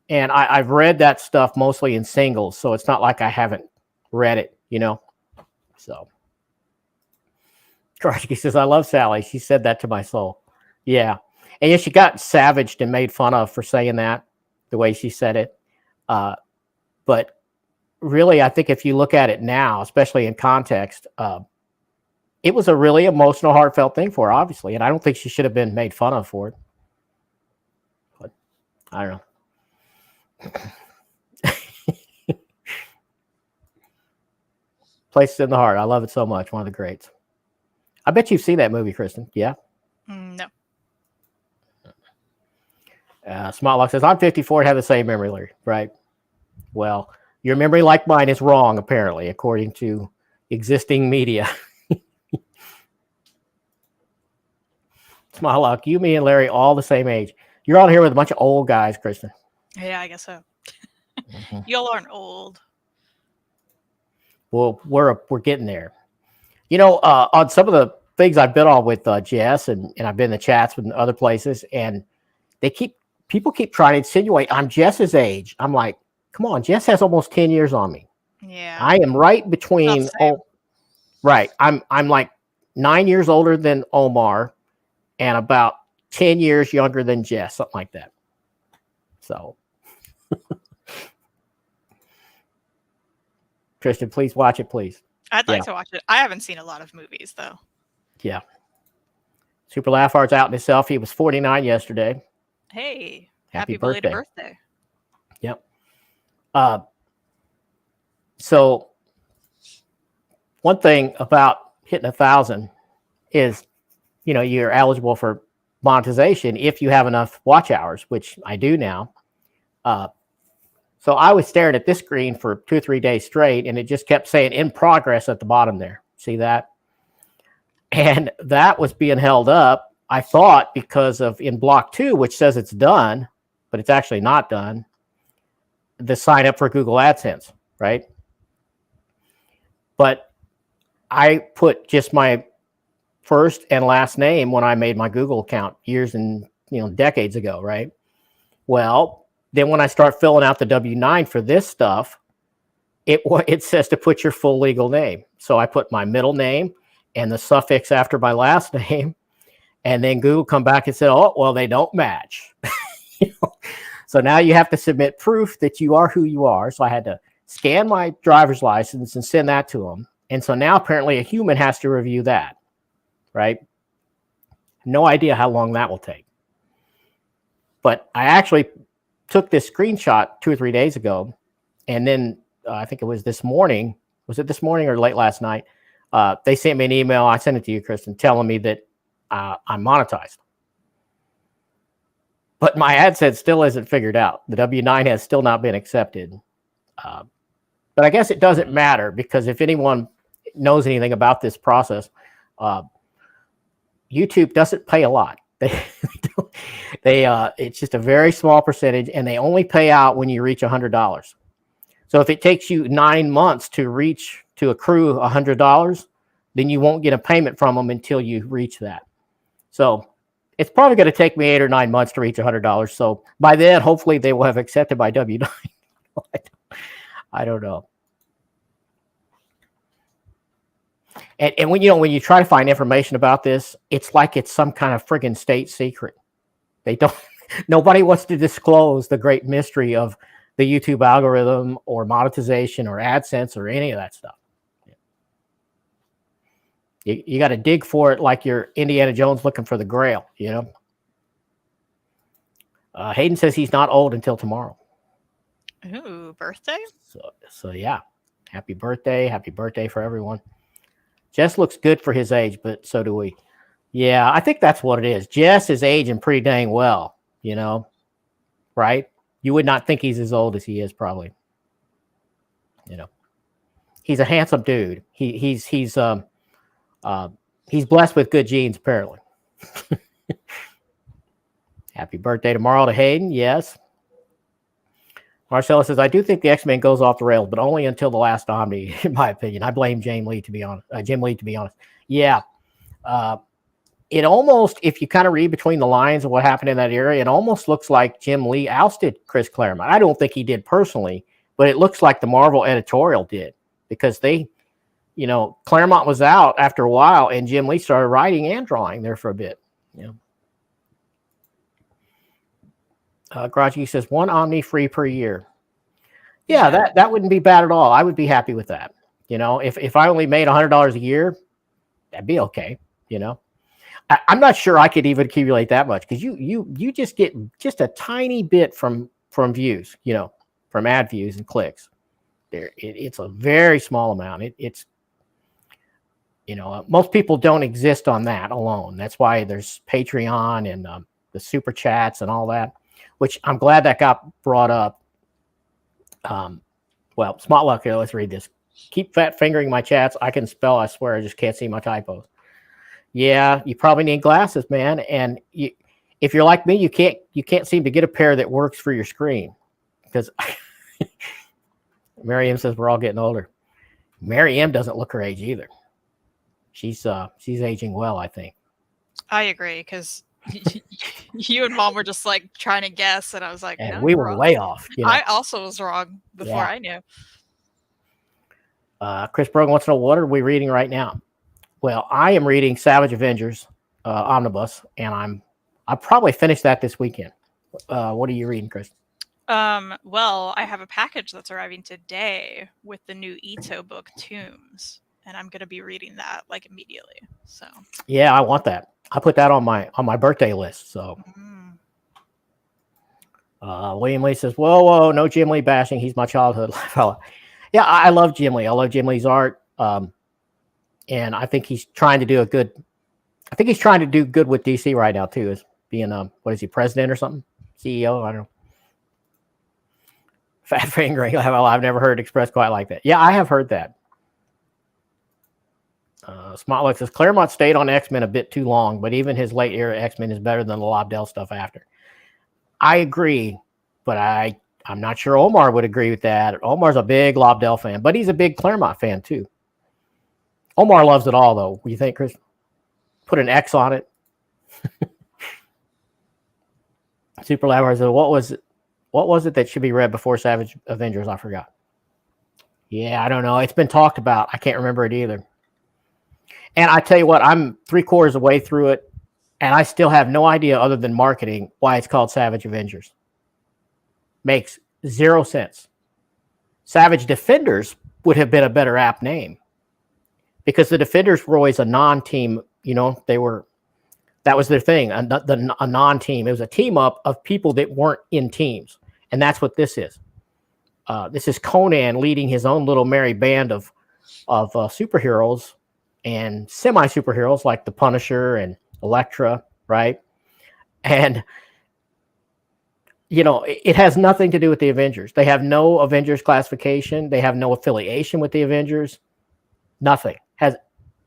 And I've read that stuff mostly in singles, so it's not like I haven't read it, you know. So, Krashki says, I love Sally. She said that to my soul. Yeah. And yeah, she got savaged and made fun of for saying that, the way she said it. But really, I think if you look at it now, especially in context, it was a really emotional, heartfelt thing for her, obviously. And I don't think she should have been made fun of for it. But I don't know. Places in the Heart. I love it so much. One of the greats. I bet you've seen that movie, Kristen. Yeah? No. Smartlock says, I'm 54 and have the same memory, Larry. Right. Well, your memory, like mine, is wrong, apparently, according to existing media. Smartlock, you, me, and Larry, all the same age. You're all here with a bunch of old guys, Kristen. Yeah, I guess so. Y'all aren't old. Well, we're getting there. You know, on some of the things I've been on with Jess, and I've been in the chats with other places, and people keep trying to insinuate I'm Jess's age. I'm like, come on, Jess has almost 10 years on me. Yeah. I am right between right. I'm like 9 years older than Omar and about 10 years younger than Jess, something like that. So Tristan, please watch it, please. I'd like to watch it. I haven't seen a lot of movies though. Yeah. Super Laugh Art's out in himself. He was 49 yesterday. Hey, Happy belated birthday. Yep. So one thing about hitting 1,000 is, you know, you're eligible for monetization if you have enough watch hours, which I do now. So I was staring at this screen for 2 or 3 days straight, and it just kept saying in progress at the bottom there. See that? And that was being held up, I thought, because of in block 2, which says it's done, but it's actually not done, the sign up for Google AdSense, right? But I put just my first and last name when I made my Google account years and decades ago, right? Well, then when I start filling out the W-9 for this stuff, it says to put your full legal name. So I put my middle name and the suffix after my last name, and then Google come back and said, oh, well, they don't match. So now you have to submit proof that you are who you are. So I had to scan my driver's license and send that to them. And so now apparently a human has to review that, right? No idea how long that will take. But I actually took this screenshot 2 or 3 days ago, and then I think it was this morning. Was it this morning or late last night? They sent me an email. I sent it to you, Kristen, telling me that I'm monetized. But my AdSense still isn't figured out. The W-9 has still not been accepted. But I guess it doesn't matter, because if anyone knows anything about this process, YouTube doesn't pay a lot. It's just a very small percentage, and they only pay out when you reach $100. So if it takes you 9 months to accrue $100, then you won't get a payment from them until you reach that. So it's probably going to take me 8 or 9 months to reach $100. So by then, hopefully, they will have accepted my W-9. I don't know. And when you try to find information about this, it's like it's some kind of friggin' state secret. Nobody wants to disclose the great mystery of the YouTube algorithm or monetization or AdSense or any of that stuff. You got to dig for it like you're Indiana Jones looking for the Grail, Hayden says he's not old until tomorrow. Ooh, birthday? So yeah, happy birthday for everyone. Jess looks good for his age, but so do we. Yeah, I think that's what it is. Jess is aging pretty dang well, right? You would not think he's as old as he is, probably. He's a handsome dude. He's blessed with good genes, apparently. Happy birthday tomorrow to Hayden. Yes. Marcella says, I do think the X-Men goes off the rails, but only until the last Omni, in my opinion. I blame Jim Lee, to be honest. Yeah. It almost, if you kind of read between the lines of what happened in that area, it almost looks like Jim Lee ousted Chris Claremont. I don't think he did personally, but it looks like the Marvel editorial did, because Claremont was out after a while, and Jim Lee started writing and drawing there for a bit. Garage says 1 Omni free per year. Yeah, that wouldn't be bad at all. I would be happy with that. If I only made $100 a year, that'd be okay. I'm not sure I could even accumulate that much because you just get just a tiny bit from views, from ad views and clicks. It's a very small amount. It's most people don't exist on that alone. That's why there's Patreon and the super chats and all that, which I'm glad that got brought up. Well, smart luck here. Let's read this. Keep fat fingering my chats. I can spell. I swear. I just can't see my typos. Yeah, you probably need glasses, man. And if you're like me, you can't seem to get a pair that works for your screen because Mary M says we're all getting older. Mary M doesn't look her age either. She's aging well, I think. I agree because you and Mom were just like trying to guess, and I was like, and no, we were way off. I also was wrong before I knew. Chris Brogan wants to know, what are we reading right now? Well, I am reading Savage Avengers Omnibus, and I'll probably finish that this weekend. What are you reading, Chris? Well, I have a package that's arriving today with the new Ito book, Tombs, and I'm going to be reading that like immediately. So yeah, I want that. I put that on my birthday list. So William Lee says, whoa, no Jim Lee bashing. He's my childhood fella. Yeah, I love Jim Lee. I love Jim Lee's art. And I think he's trying to do good with DC right now too, as being what is he, president or something? CEO? I don't know. Fat fingering. Well, I've never heard it expressed quite like that. Yeah, I have heard that. Smotluck says Claremont stayed on X-Men a bit too long, but even his late era X-Men is better than the Lobdell stuff after. I agree, but I'm not sure Omar would agree with that. Omar's a big Lobdell fan, but he's a big Claremont fan too. Omar loves it all, though. What do you think, Chris? Put an X on it. Super Labrador said, what was it that should be read before Savage Avengers? I forgot. Yeah, I don't know. It's been talked about. I can't remember it either. And I tell you what, I'm 3/4 of the way through it, and I still have no idea other than marketing why it's called Savage Avengers. Makes zero sense. Savage Defenders would have been a better apt name because the Defenders were always a non-team. That was their thing, a non-team. It was a team up of people that weren't in teams, and that's what this is. This is Conan leading his own little merry band of superheroes and semi-superheroes like the Punisher and Elektra, right? And it has nothing to do with the Avengers. They have no Avengers classification. They have no affiliation with the Avengers. Nothing.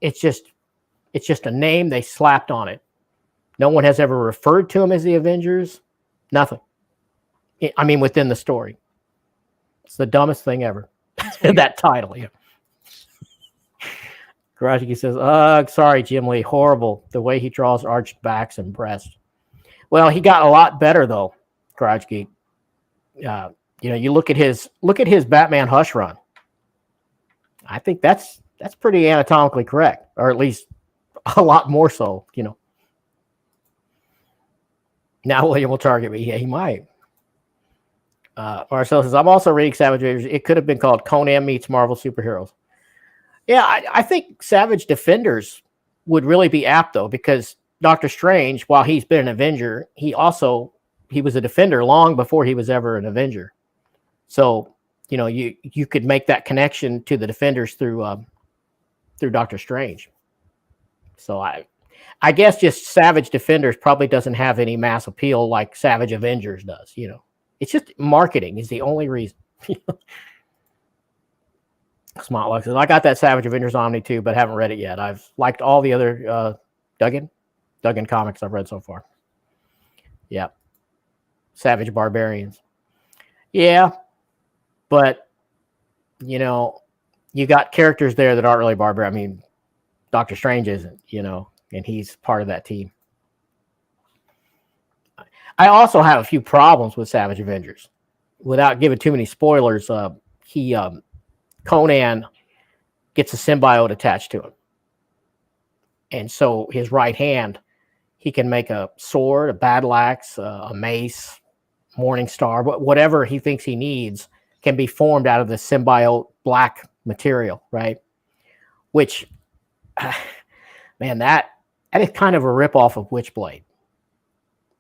It's just a name they slapped on it. No one has ever referred to them as the Avengers. Nothing. I mean, within the story. It's the dumbest thing ever. That title, yeah. Garage says, sorry, Jim Lee. Horrible. The way he draws arched backs and breasts. Well, he got a lot better, though, Garage Geek. You look at his Batman Hush run. I think that's pretty anatomically correct, or at least a lot more so, Now William will target me. Yeah, he might. Marcel says, I'm also reading Savage Avengers. It could have been called Conan meets Marvel Superheroes. Yeah, I think Savage Defenders would really be apt, though, because Doctor Strange, while he's been an Avenger, he was a Defender long before he was ever an Avenger. So, you could make that connection to the Defenders through Doctor Strange. So I guess just Savage Defenders probably doesn't have any mass appeal like Savage Avengers does, It's just marketing is the only reason. Smart Luck says, I got that Savage Avengers Omni too, but haven't read it yet. I've liked all the other Duggan comics I've read so far. Yeah. Savage Barbarians. Yeah. But, you got characters there that aren't really barbarian. I mean, Doctor Strange isn't, and he's part of that team. I also have a few problems with Savage Avengers. Without giving too many spoilers, Conan gets a symbiote attached to him. And so his right hand, he can make a sword, a battle axe, a mace, Morning Star, whatever he thinks he needs can be formed out of the symbiote black material, right? Which, man, that is kind of a ripoff of Witchblade.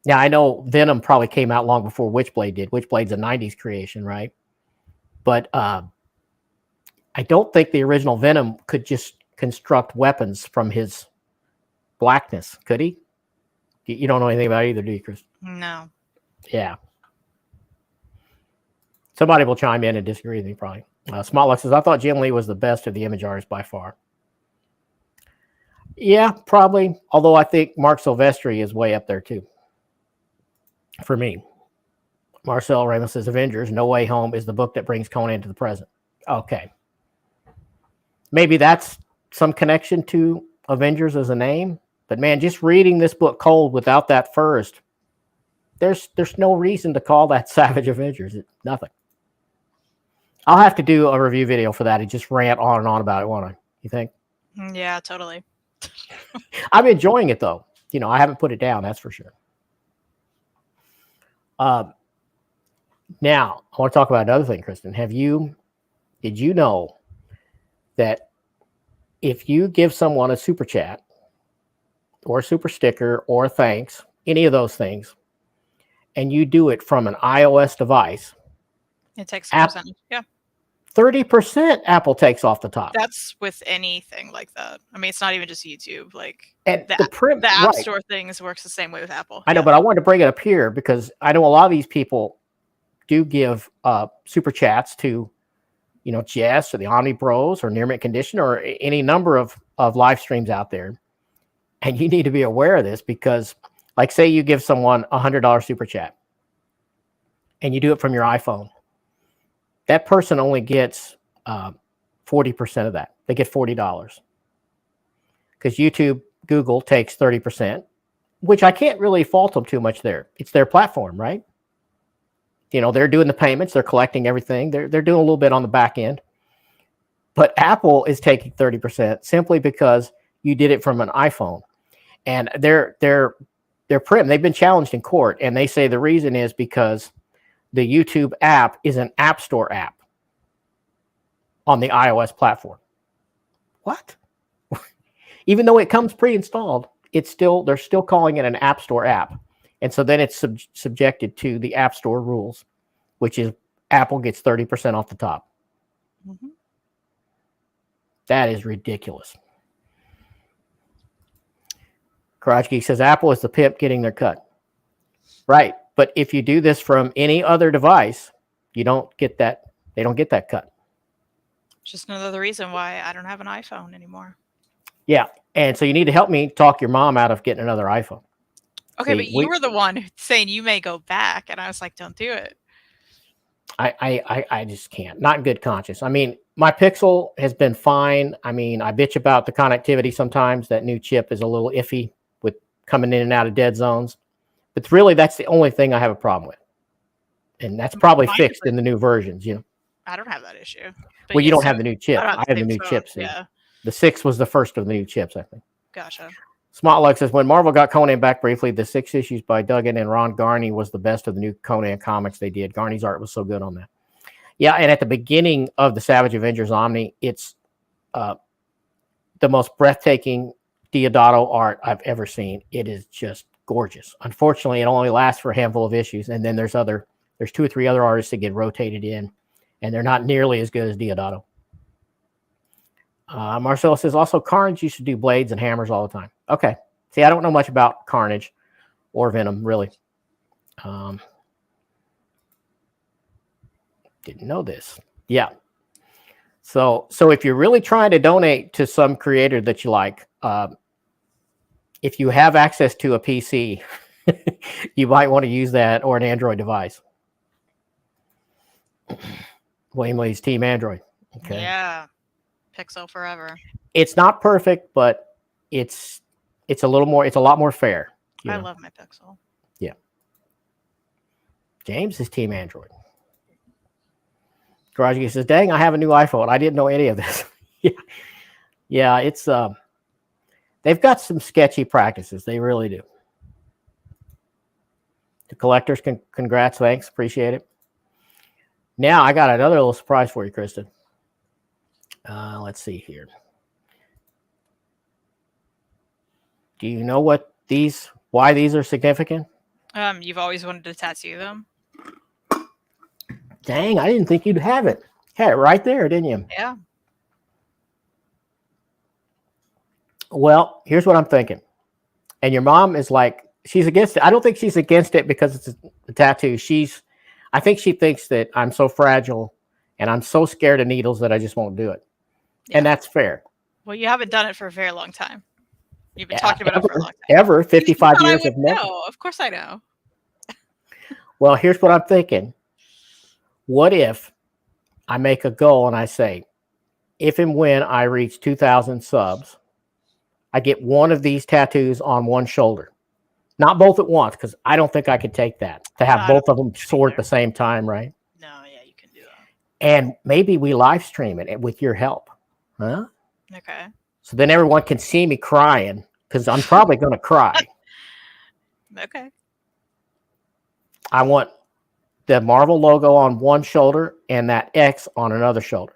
Now, I know Venom probably came out long before Witchblade did. Witchblade's a 90s creation, right? But I don't think the original Venom could just construct weapons from his blackness, could he? You don't know anything about it either, do you, Chris? No. Yeah. Somebody will chime in and disagree with me, probably. Smotlux says, I thought Jim Lee was the best of the image artists by far. Yeah, probably. Although I think Mark Silvestri is way up there, too. For me. Marcel Ramos says, Avengers, No Way Home is the book that brings Conan to the present. Okay. Maybe that's some connection to Avengers as a name. But, man, just reading this book cold without that first, there's no reason to call that Savage Avengers. Nothing. I'll have to do a review video for that and just rant on and on about it, won't I? You think? Yeah, totally. I'm enjoying it, though. You know, I haven't put it down, that's for sure. Now, I want to talk about another thing, Kristen. Did you know that if you give someone a super chat or a super sticker or a thanks, any of those things, and you do it from an iOS device, it takes a percentage. Yeah. 30% Apple takes off the top. That's with anything like that. I mean, it's not even just YouTube. Like and the App Store things works the same way with Apple. I know, but I wanted to bring it up here because I know a lot of these people do give super chats to, you know, Jess or the Omni Bros or Near Mint Condition or any number of live streams out there. And you need to be aware of this because, like, say you give someone $100 super chat and you do it from your iPhone. That person only gets 40% of that. They get $40 because YouTube, Google takes 30%, which I can't really fault them too much there. It's their platform, right? You know, they're doing the payments, they're collecting everything. They're doing a little bit on the back end. But Apple is taking 30% simply because you did it from an iPhone. And they've been challenged in court, and they say the reason is because the YouTube app is an App Store app on the iOS platform. What? Even though it comes pre-installed, they're still calling it an App Store app. And so then it's subjected to the App Store rules, which is Apple gets 30% off the top. Mm-hmm. That is ridiculous. Garage Geek says Apple is the pimp getting their cut. Right. But if you do this from any other device, you don't get that. They don't get that cut. Just another reason why I don't have an iPhone anymore. Yeah. And so you need to help me talk your mom out of getting another iPhone. Okay, but you were the one saying you may go back. And I was like, don't do it. I just can't. Not in good conscience. I mean, my Pixel has been fine. I mean, I bitch about the connectivity sometimes. That new chip is a little iffy with coming in and out of dead zones. But really, that's the only thing I have a problem with. And that's probably fixed in the new versions, you know. I don't have that issue. Well, you don't have the new chip. I have the new chips. Yeah. The 6 was the first of the new chips, I think. Gotcha. Smotlux says, when Marvel got Conan back briefly, the 6 issues by Duggan and Ron Garney was the best of the new Conan comics they did. Garney's art was so good on that. Yeah, and at the beginning of the Savage Avengers Omni, it's the most breathtaking Diodato art I've ever seen. It is just gorgeous. Unfortunately, it only lasts for a handful of issues, and then there's 2 or 3 other artists that get rotated in, and they're not nearly as good as Diodato. Marcelo says, also, Carnage used to do blades and hammers all the time. Okay. See, I don't know much about Carnage or Venom, really. Didn't know this. Yeah. So if you're really trying to donate to some creator that you like, if you have access to a PC, you might want to use that or an Android device. William Lee's Team Android. Okay. Yeah. Pixel forever. It's not perfect, but it's a lot more fair. I love my Pixel. Yeah. James is Team Android. Garage Geek says, dang, I have a new iPhone. I didn't know any of this. Yeah, it's they've got some sketchy practices. They really do. The collectors, congrats, thanks, appreciate it. Now I got another little surprise for you, Kristen. Let's see here. Do you know why these are significant? You've always wanted to tattoo them. Dang, I didn't think you'd have it. Had it right there, didn't you? Yeah. Well, here's what I'm thinking. And your mom is like, she's against it. I don't think she's against it because it's a tattoo. I think she thinks that I'm so fragile and I'm so scared of needles that I just won't do it. Yeah. And that's fair. Well, you haven't done it for a very long time. You've been talking about it for a long time. Ever, 55 years of never. No, of course I know. Well, here's what I'm thinking. What if I make a goal and I say, if and when I reach 2,000 subs, I get one of these tattoos on one shoulder. Not both at once, because I don't think I could take that. To have both of them soar at the same time, right? No, yeah, you can do that. And maybe we live stream it with your help. Huh? Okay. So then everyone can see me crying, because I'm probably going to cry. Okay. I want the Marvel logo on one shoulder and that X on another shoulder.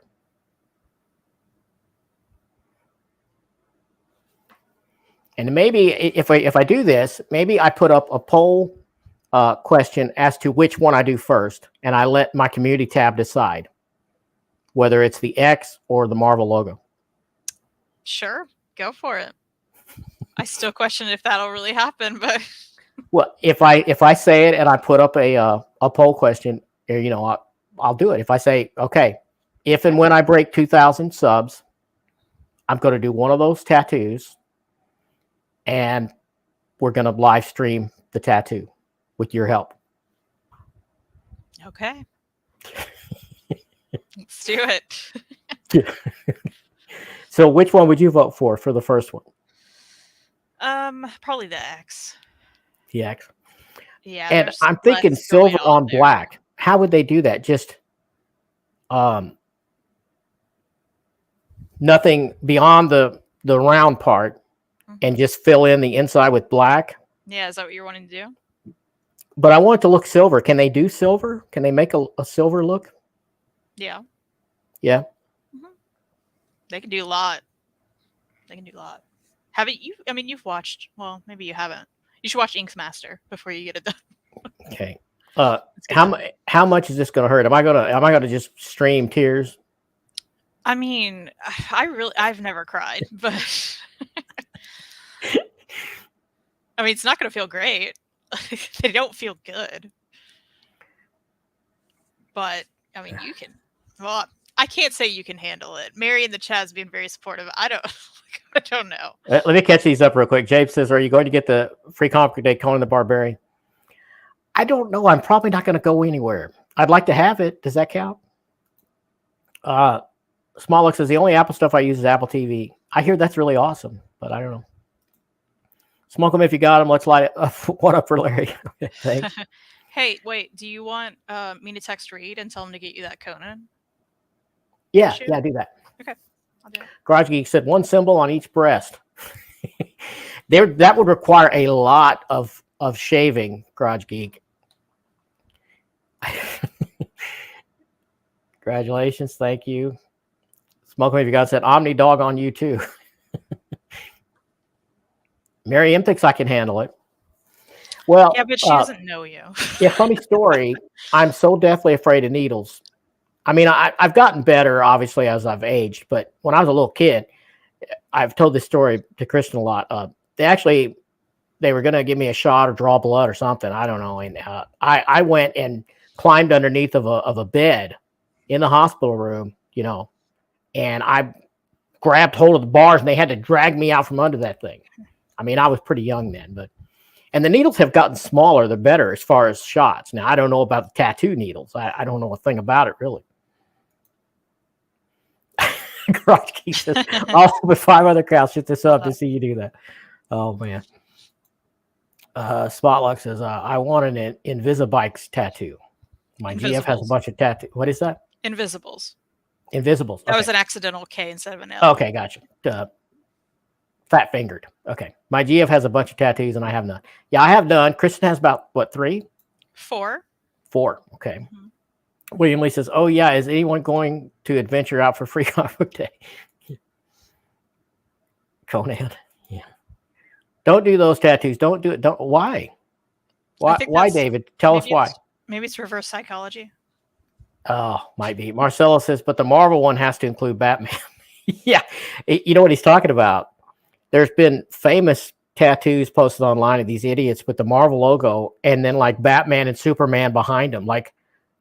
And maybe if I do this, maybe I put up a poll question as to which one I do first, and I let my community tab decide whether it's the X or the Marvel logo. Sure, go for it. I still question if that'll really happen, but well, if I say it and I put up a poll question, I'll do it. If I say, okay, if and when I break 2,000 subs, I'm going to do one of those tattoos. And we're going to live stream the tattoo with your help. Okay. Let's do it. So which one would you vote for the first one? Probably the X. The X. Yeah. And I'm thinking silver on black. How would they do that? Just nothing beyond the round part. And just fill in the inside with black. Yeah, is that what you're wanting to do? But I want it to look silver. Can they do silver? Can they make a silver look? Yeah. Yeah. Mm-hmm. They can do a lot. Haven't you? I mean, you've watched. Well, maybe you haven't. You should watch Ink's Master before you get it done. Okay. How much is this going to hurt? Am I gonna just stream tears? I mean, I've never cried, but. I mean, it's not going to feel great. They don't feel good. But, I mean, you can... Well, I can't say you can handle it. Mary in the chat has been very supportive. I don't know. Let me catch these up real quick. Jabe says, are you going to get the free comic day Conan the Barbarian? I don't know. I'm probably not going to go anywhere. I'd like to have it. Does that count? Small Look says, the only Apple stuff I use is Apple TV. I hear that's really awesome, but I don't know. Smoke them if you got them. Let's light it up. One up for Larry. Thanks. Hey, wait. Do you want me to text Reed and tell him to get you that Conan? Yeah, do that. Okay, I'll do it. Garage Geek said one symbol on each breast. That would require a lot of shaving, Garage Geek. Congratulations. Thank you. Smoke them if you got said Omni Dog on you too. Mary M thinks I can handle it. Well, yeah, but she doesn't know you. Yeah, funny story. I'm so deathly afraid of needles. I mean, I've gotten better, obviously, as I've aged. But when I was a little kid, I've told this story to Kristen a lot. They were going to give me a shot or draw blood or something. I don't know. And I went and climbed underneath of a bed in the hospital room, and I grabbed hold of the bars, and they had to drag me out from under that thing. I mean, I was pretty young then, and the needles have gotten smaller. They're better as far as shots. Now, I don't know about the tattoo needles. I don't know a thing about it, really. Garage says, also with 5 other crowds, shit this up to see you do that. Oh, man. Spotlock says, I want an Invisibikes tattoo. My GF has a bunch of tattoos. What is that? Invisibles. Invisibles. Okay. That was an accidental K instead of an L. Okay, gotcha. Fat fingered. Okay. My GF has a bunch of tattoos and I have none. Yeah, I have none. Kristen has about, what, 3? 4. 4. Okay. William Lee says, "Oh yeah, is anyone going to adventure out for free comic book day?" Conan, yeah. Don't do those tattoos. Don't do it. Don't. Why? Why, David? Tell us why. Maybe it's reverse psychology. Oh, might be. Marcelo says, but the Marvel one has to include Batman. Yeah, you know what he's talking about. There's been famous tattoos posted online of these idiots with the Marvel logo, and then like Batman and Superman behind them. Like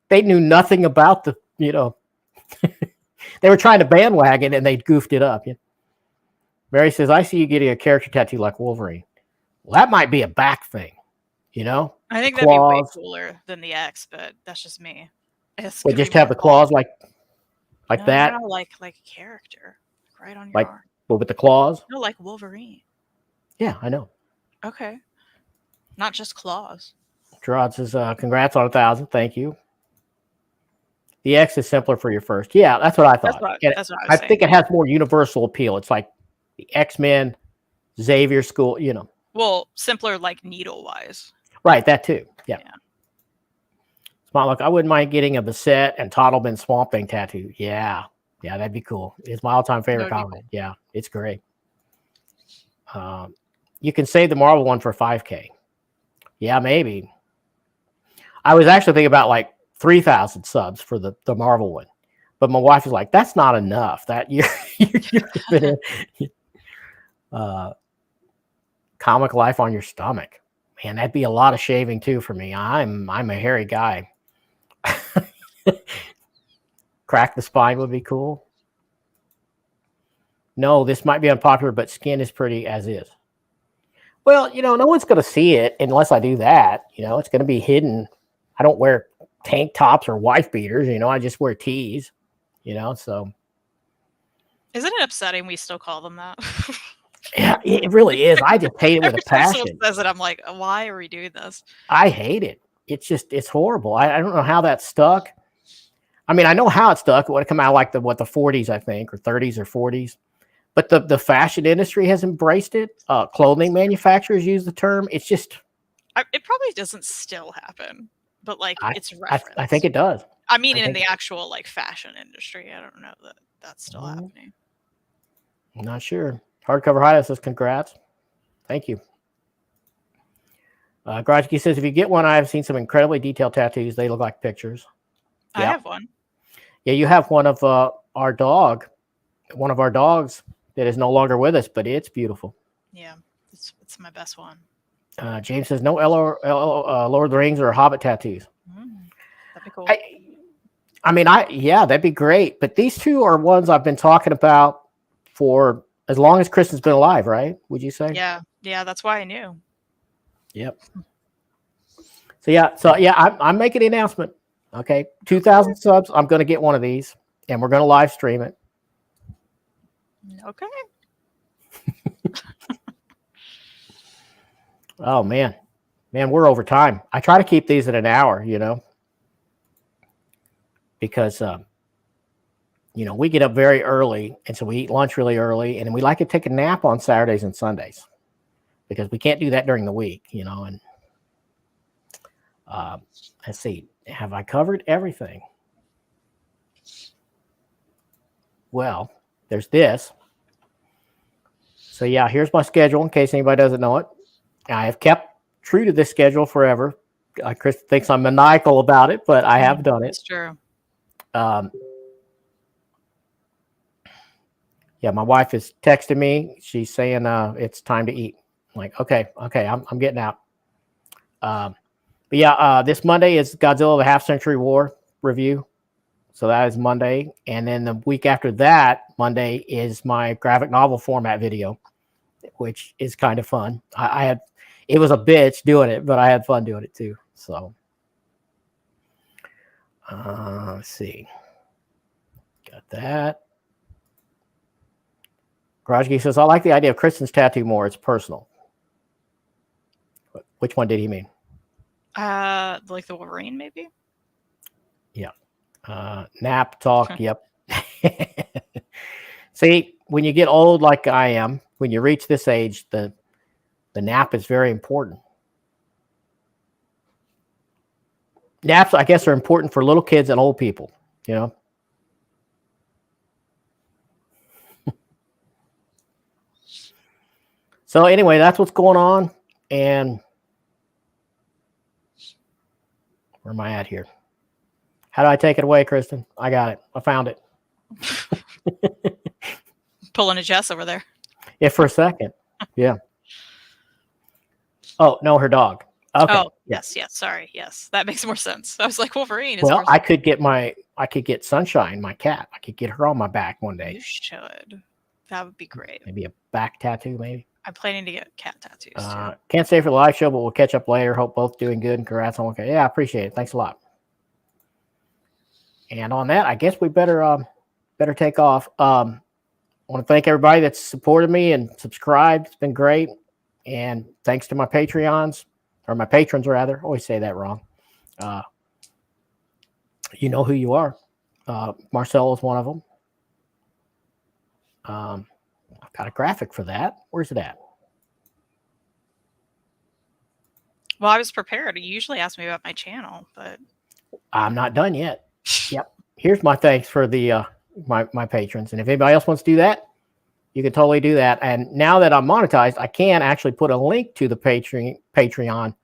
they knew nothing about the, they were trying to bandwagon and they goofed it up. Mary says, I see you getting a character tattoo like Wolverine. Well, that might be a back thing, I think that'd be way cooler than the X, but that's just me. We just have the claws like that? No, like a character. Right on your like, arm. But with the claws? No, like Wolverine. Yeah, I know. Okay. Not just claws. Gerard says, congrats on 1,000. Thank you. The X is simpler for your first. Yeah, that's what I thought. That's what I was saying. think it has more universal appeal. It's like the X-Men, Xavier School, Well, simpler like needle-wise. Right, that too. Yeah. Smart look, I wouldn't mind getting a Beset and Toddleman Swamp Thing tattoo. Yeah, that'd be cool. It's my all-time favorite comic. Cool. Yeah, it's great. You can save the Marvel one for $5,000. Yeah, maybe. I was actually thinking about like 3,000 subs for the Marvel one, but my wife was like, "That's not enough." That you're Comic Life on your stomach, man. That'd be a lot of shaving too for me. I'm a hairy guy. Crack the spine would be cool. No, this might be unpopular, but skin is pretty as is. Well, no one's going to see it unless I do that. It's going to be hidden. I don't wear tank tops or wife beaters. I just wear tees. So. Isn't it upsetting we still call them that? Yeah, it really is. I just hate it with a passion. Someone says it, I'm like, why are we doing this? I hate it. It's horrible. I don't know how that stuck. I mean, I know how it stuck. It would have come out like the 40s, I think, or 30s or 40s. But the fashion industry has embraced it. Clothing manufacturers use the term. It's just... it probably doesn't still happen, but it's referenced. I think it does. I mean, in the actual fashion industry, I don't know that that's still happening. I'm not sure. Hardcover Hideout says, congrats. Thank you. Garage Key says, if you get one, I have seen some incredibly detailed tattoos. They look like pictures. I have one. Yeah, you have one of our dog. One of our dogs that is no longer with us, but it's beautiful. Yeah, it's my best one. James says, no Lord of the Rings or Hobbit tattoos. That'd be cool. That'd be great. But these two are ones I've been talking about for as long as Kristen's been alive, right? Would you say? Yeah, that's why I knew. Yep. So I'm making the announcement. Okay, 2,000 subs. I'm going to get one of these, and we're going to live stream it. Okay. Oh man, we're over time. I try to keep these at an hour, because we get up very early, and so we eat lunch really early, and then we like to take a nap on Saturdays and Sundays because we can't do that during the week, And let's see, have I covered everything? Well, there's this. So yeah, here's my schedule in case anybody doesn't know it. I have kept true to this schedule forever. Chris thinks I'm maniacal about it, but I have done it. It's true. Yeah, my wife is texting me. She's saying it's time to eat. I'm like, okay, I'm getting out. But yeah, this Monday is Godzilla: The Half Century War review. So that is Monday. And then the week after that, Monday, is my graphic novel format video, which is kind of fun. It was a bitch doing it, but I had fun doing it too. So let's see. Got that. Garage Geek says, I like the idea of Kristen's tattoo more. It's personal. Which one did he mean? Like the Wolverine, maybe? Yeah. Nap talk. Yep. See, when you get old like I am, when you reach this age, the nap is very important. naps, I guess, are important for little kids and old people, you know. So anyway, that's what's going on. And where am I at here? How do I take it away, Kristen? I got it. I found it. Pulling a Jess over there. Yeah, for a second. Yeah. Oh, no, her dog. Okay. Oh, yes. Sorry. Yes. That makes more sense. I was like, Wolverine is well, I could get Sunshine, my cat. I could get her on my back one day. You should. That would be great. Maybe a back tattoo, maybe. I'm planning to get cat tattoos too. Can't stay for the live show, but we'll catch up later. Hope both doing good and congrats on okay. Yeah, I appreciate it. Thanks a lot. And on that, I guess we better take off. I want to thank everybody that's supported me and subscribed. It's been great. And thanks to my Patreons, or my patrons rather. I always say that wrong. You know who you are. Marcel is one of them. I've got a graphic for that. Where's it at? Well, I was prepared. You usually ask me about my channel, but I'm not done yet. Yep. Here's my thanks for the my patrons. And if anybody else wants to do that, you can totally do that. And now that I'm monetized, I can actually put a link to the Patreon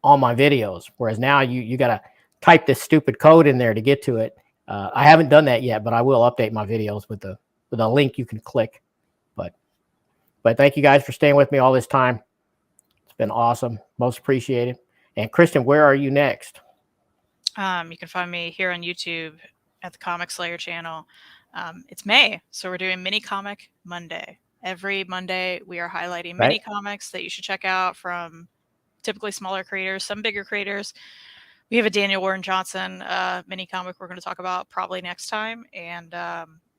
on my videos. Whereas now you got to type this stupid code in there to get to it. I haven't done that yet, but I will update my videos with a link you can click. But thank you guys for staying with me all this time. It's been awesome. Most appreciated. And Kristen, where are you next? You can find me here on YouTube at the Comic Slayer channel. It's May, so we're doing Mini Comic Monday. Every Monday, we are highlighting mini comics that you should check out from typically smaller creators, some bigger creators. We have a Daniel Warren Johnson mini comic we're going to talk about probably next time. And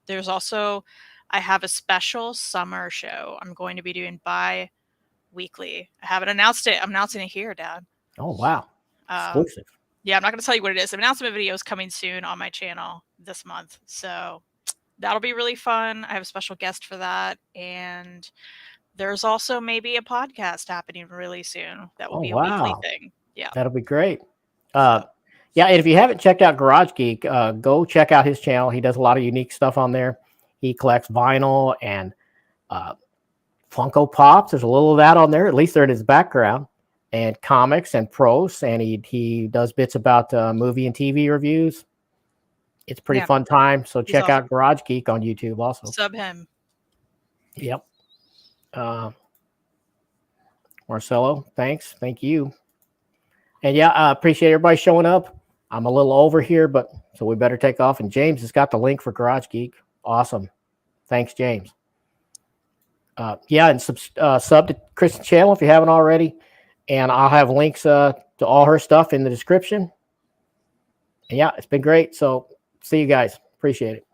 there's also, I have a special summer show I'm going to be doing bi-weekly. I haven't announced it. I'm announcing it here, Dad. Oh, wow. Exclusive. Yeah, I'm not going to tell you what it is. The announcement video is coming soon on my channel this month. So that'll be really fun. I have a special guest for that. And there's also maybe a podcast happening really soon. That will be a weekly thing. Yeah. That'll be great. Yeah, and if you haven't checked out Garage Geek, go check out his channel. He does a lot of unique stuff on there. He collects vinyl and Funko Pops. There's a little of that on there. At least they're in his background. And comics and prose. And he does bits about movie and TV reviews. It's a pretty fun time. So check out Garage Geek on YouTube also. Sub him. Yep. Marcelo, thanks. Thank you. And yeah, I appreciate everybody showing up. I'm a little over here, but so we better take off. And James has got the link for Garage Geek. Awesome. Thanks, James. Yeah, and sub to Kristen's channel if you haven't already. And I'll have links to all her stuff in the description. And yeah, it's been great. So see you guys. Appreciate it.